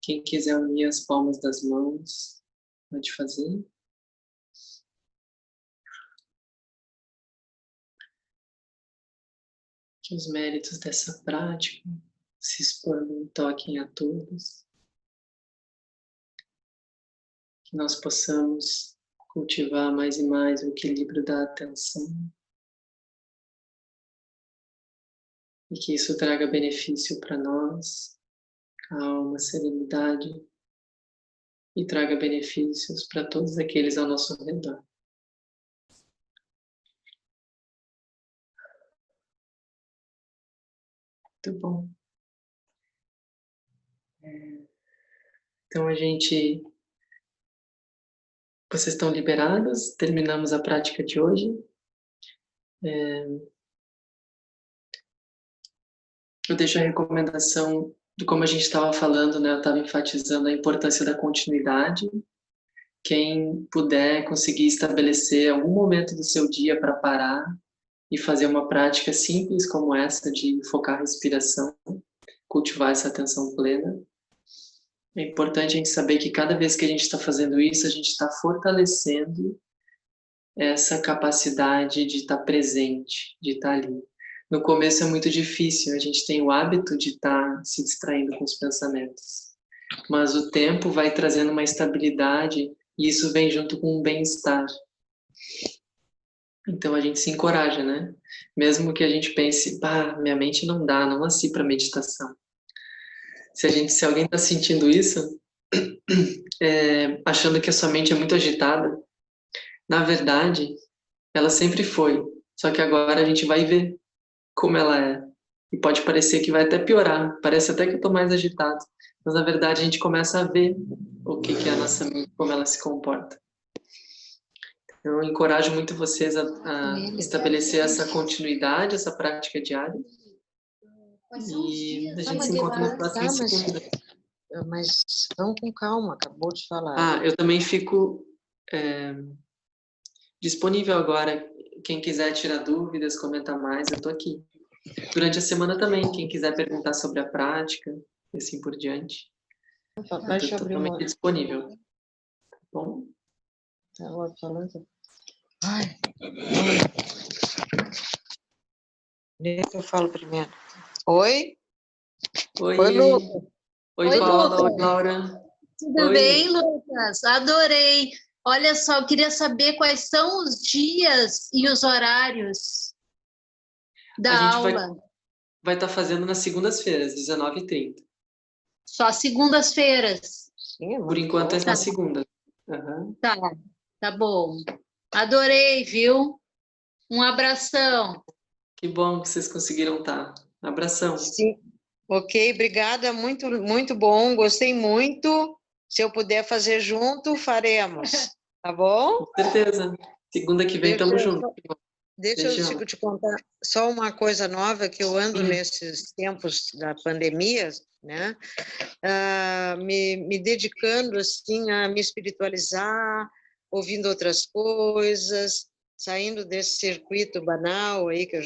Quem quiser unir as palmas das mãos, pode fazer. Que os méritos dessa prática se expandam e toquem a todos. Que nós possamos cultivar mais e mais o equilíbrio da atenção. E que isso traga benefício para nós, calma, serenidade, e traga benefícios para todos aqueles ao nosso redor. Muito bom. Então vocês estão liberados, terminamos a prática de hoje. Eu deixo a recomendação de como a gente estava falando, né? Eu estava enfatizando a importância da continuidade. Quem puder conseguir estabelecer algum momento do seu dia para parar e fazer uma prática simples como essa de focar a respiração, cultivar essa atenção plena. É importante a gente saber que cada vez que a gente está fazendo isso, a gente está fortalecendo essa capacidade de estar presente, de estar ali. No começo é muito difícil, a gente tem o hábito de estar se distraindo com os pensamentos. Mas o tempo vai trazendo uma estabilidade e isso vem junto com um bem-estar. Então a gente se encoraja, né? Mesmo que a gente pense, minha mente não dá, não nasci para meditação. Se alguém está sentindo isso, achando que a sua mente é muito agitada, na verdade, ela sempre foi. Só que agora a gente vai ver como ela é. E pode parecer que vai até piorar. Parece até que eu estou mais agitado. Mas, na verdade, a gente começa a ver o que é a nossa mente, como ela se comporta. Eu encorajo muito vocês a estabelecer essa continuidade, essa prática diária. E a gente se encontra no próximo segunda. Mas vamos com calma, acabou de falar. Eu também fico disponível agora. Quem quiser tirar dúvidas, comentar mais, eu estou aqui. Durante a semana também, quem quiser perguntar sobre a prática e assim por diante. Deixa eu abrir totalmente disponível. Tá bom? Estava falando. Ai. Deixa que eu falo primeiro. Oi? Oi, Lu. Oi, Paula. Oi, Laura. Tudo bem, Lucas? Adorei. Olha só, eu queria saber quais são os dias e os horários da aula. Vai estar fazendo nas segundas-feiras, 19h30. Só segundas-feiras? Sim, por enquanto é na segunda. Uhum. Tá bom. Adorei, viu? Um abração. Que bom que vocês conseguiram estar. Um abração. Sim. Ok, obrigada. Muito, muito bom. Gostei muito. Se eu puder fazer junto, faremos. Tá bom? Com certeza. Segunda que vem estamos juntos. Deixa eu te contar só uma coisa nova que eu ando nesses tempos da pandemia, né? Me dedicando assim a me espiritualizar, ouvindo outras coisas, saindo desse circuito banal aí que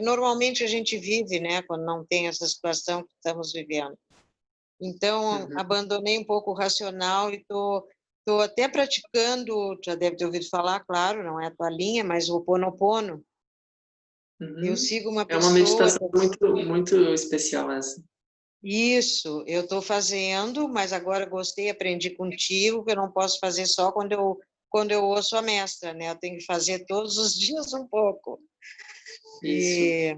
normalmente a gente vive, né? Quando não tem essa situação que estamos vivendo. Então abandonei um pouco o racional e estou até praticando, já deve ter ouvido falar, claro, não é a tua linha, mas o Ho'oponopono. Eu sigo uma pessoa... É uma meditação muito, muito especial essa. Isso, eu estou fazendo, mas agora gostei, aprendi contigo, que eu não posso fazer só quando eu ouço a mestra, né? Eu tenho que fazer todos os dias um pouco. E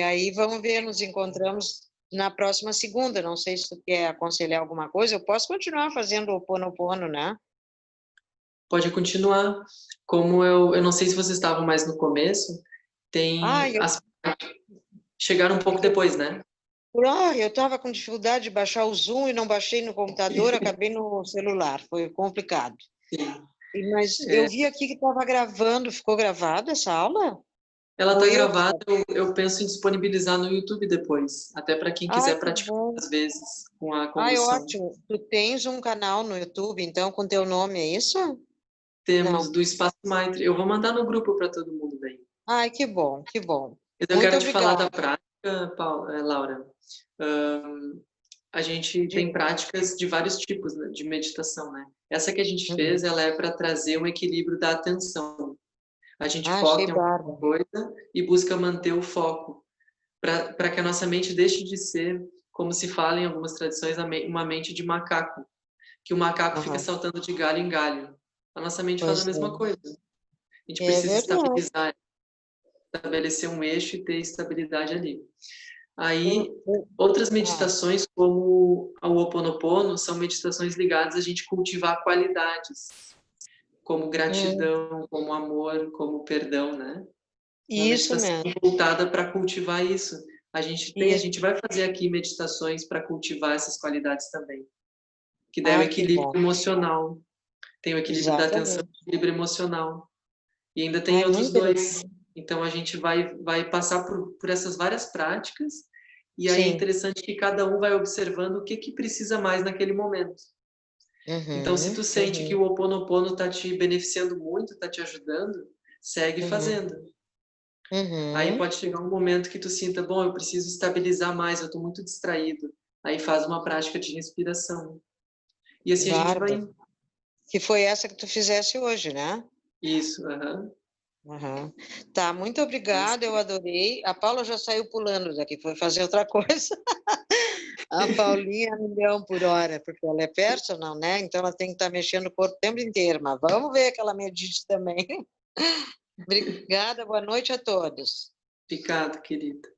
aí, vamos ver, nos encontramos na próxima segunda. Não sei se tu quer aconselhar alguma coisa, eu posso continuar fazendo o Ho'oponopono, né? Pode continuar. Como eu não sei se vocês estavam mais no começo, chegaram um pouco depois, né? Eu estava com dificuldade de baixar o Zoom e não baixei no computador, acabei no celular, foi complicado. Sim. Mas eu vi aqui que estava gravando, ficou gravada essa aula? Ela está gravada, eu penso em disponibilizar no YouTube depois, até para quem quiser praticar às vezes com a condução. Ótimo. Tu tens um canal no YouTube, então, com teu nome, é isso? Temos do Espaço Maitre. Eu vou mandar no grupo para todo mundo daí. Ai, que bom, que bom. Eu quero te falar da prática. Laura, a gente tem práticas de vários tipos, né, de meditação, né? Essa que a gente fez, ela é para trazer um equilíbrio da atenção. A gente foca em alguma coisa e busca manter o foco, para que a nossa mente deixe de ser, como se fala em algumas tradições, uma mente de macaco, que o macaco fica saltando de galho em galho. A nossa mente faz a mesma coisa. A gente precisa estabilizar, estabelecer um eixo e ter estabilidade ali. Aí, outras meditações, como o Ho Oponopono, são meditações ligadas a gente cultivar qualidades, como gratidão, como amor, como perdão, né? Uma meditação voltada para cultivar isso. A gente vai fazer aqui meditações para cultivar essas qualidades também. Que daí é o equilíbrio emocional. Tem o equilíbrio da atenção e o equilíbrio emocional. E ainda tem outros dois. Então, a gente vai passar por essas várias práticas, e aí é interessante que cada um vai observando o que precisa mais naquele momento. Então, se tu sente que o Ho Oponopono está te beneficiando muito, está te ajudando, segue fazendo. Aí pode chegar um momento que tu sinta, bom, eu preciso estabilizar mais, eu estou muito distraído. Aí faz uma prática de respiração. E assim a gente vai... Que foi essa que tu fizesse hoje, né? Isso, Tá, muito obrigada, eu adorei. A Paula já saiu pulando daqui, foi fazer outra coisa. A Paulinha, 1.000.000 por hora, porque ela é personal, né? Então ela tem que estar mexendo o corpo o tempo inteiro, mas vamos ver que ela medite também. Obrigada, boa noite a todos. Obrigado, querida.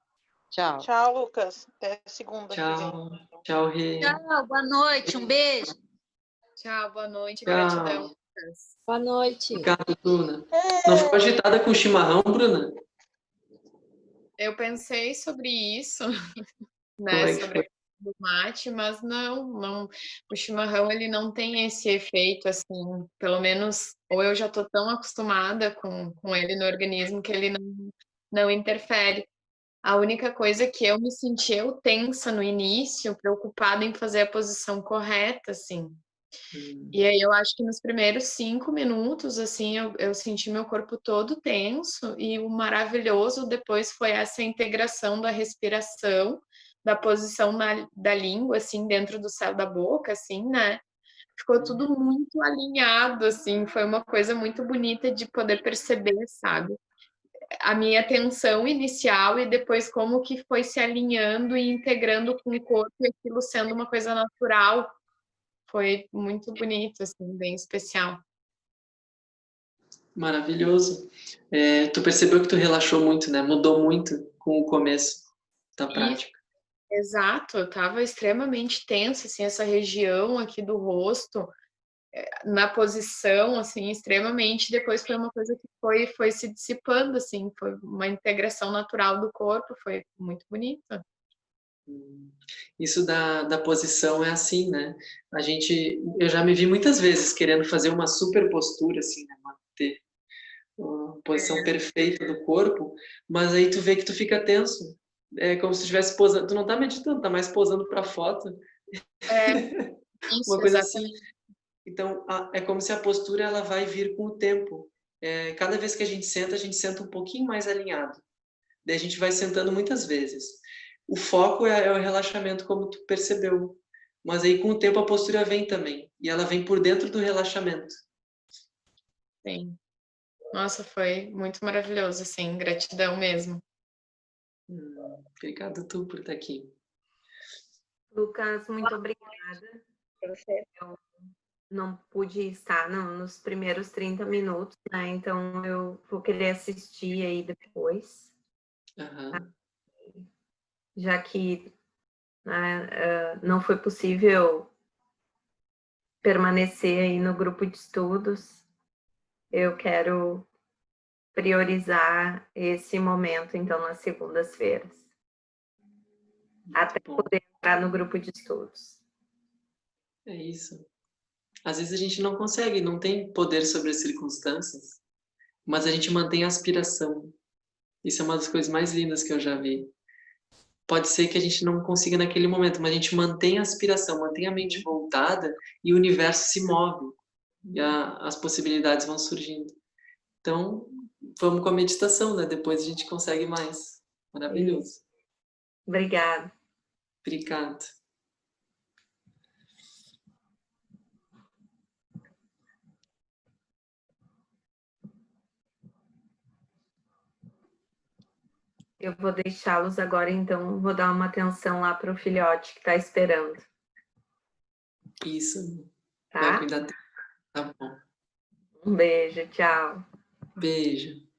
Tchau. Tchau, Lucas. Até segunda. Tchau. Tchau, Rê. Tchau, boa noite, um beijo. Tchau, boa noite, Tchau. gratidão. Boa noite. Obrigado, Bruna. Não ficou agitada com o chimarrão, Bruna? Eu pensei sobre isso, Como né, é que sobre foi? o mate, mas não, o chimarrão ele não tem esse efeito assim, pelo menos, ou eu já tô tão acostumada com ele no organismo que ele não interfere. A única coisa que eu me senti tensa no início, preocupada em fazer a posição correta, assim. E aí eu acho que nos primeiros 5 minutos, assim, eu senti meu corpo todo tenso, e o maravilhoso depois foi essa integração da respiração, da posição da língua, assim, dentro do céu da boca, assim, né? Ficou tudo muito alinhado, assim, foi uma coisa muito bonita de poder perceber, sabe? A minha tensão inicial e depois como que foi se alinhando e integrando com o corpo e aquilo sendo uma coisa natural. Foi muito bonito, assim, bem especial. Maravilhoso. Tu percebeu que tu relaxou muito, né? Mudou muito com o começo da prática. Exato, eu estava extremamente tensa, assim, essa região aqui do rosto, na posição, assim, extremamente, depois foi uma coisa que foi se dissipando, assim, foi uma integração natural do corpo, foi muito bonito. Isso da posição é assim, né? Eu já me vi muitas vezes querendo fazer uma super postura, assim, né? Manter uma posição perfeita do corpo, mas aí tu vê que tu fica tenso. É como se estivesse posando, tu não tá meditando, tá mais posando para foto. Isso, uma coisa exatamente. assim. Então, é como se a postura ela vai vir com o tempo. Cada vez que a gente senta um pouquinho mais alinhado. Daí a gente vai sentando muitas vezes. O foco é o relaxamento, como tu percebeu. Mas aí, com o tempo, a postura vem também. E ela vem por dentro do relaxamento. Sim. Nossa, foi muito maravilhoso, assim, gratidão mesmo. Obrigado tu por estar aqui. Lucas, muito obrigada. Eu não pude estar nos primeiros 30 minutos, né? Então eu vou querer assistir aí depois. Já que não foi possível permanecer aí no grupo de estudos, eu quero priorizar esse momento, então, nas segundas-feiras. Até poder entrar no grupo de estudos. É isso. Às vezes a gente não consegue, não tem poder sobre as circunstâncias, mas a gente mantém a aspiração. Isso é uma das coisas mais lindas que eu já vi. Pode ser que a gente não consiga naquele momento, mas a gente mantém a aspiração, mantém a mente voltada e o universo se move. E as possibilidades vão surgindo. Então, vamos com a meditação, né? Depois a gente consegue mais. Maravilhoso. Obrigada. Obrigado. Eu vou deixá-los agora, então, vou dar uma atenção lá para o filhote que está esperando. Isso. Tá? Vai cuidar dele. Tá bom. Um beijo, tchau. Beijo.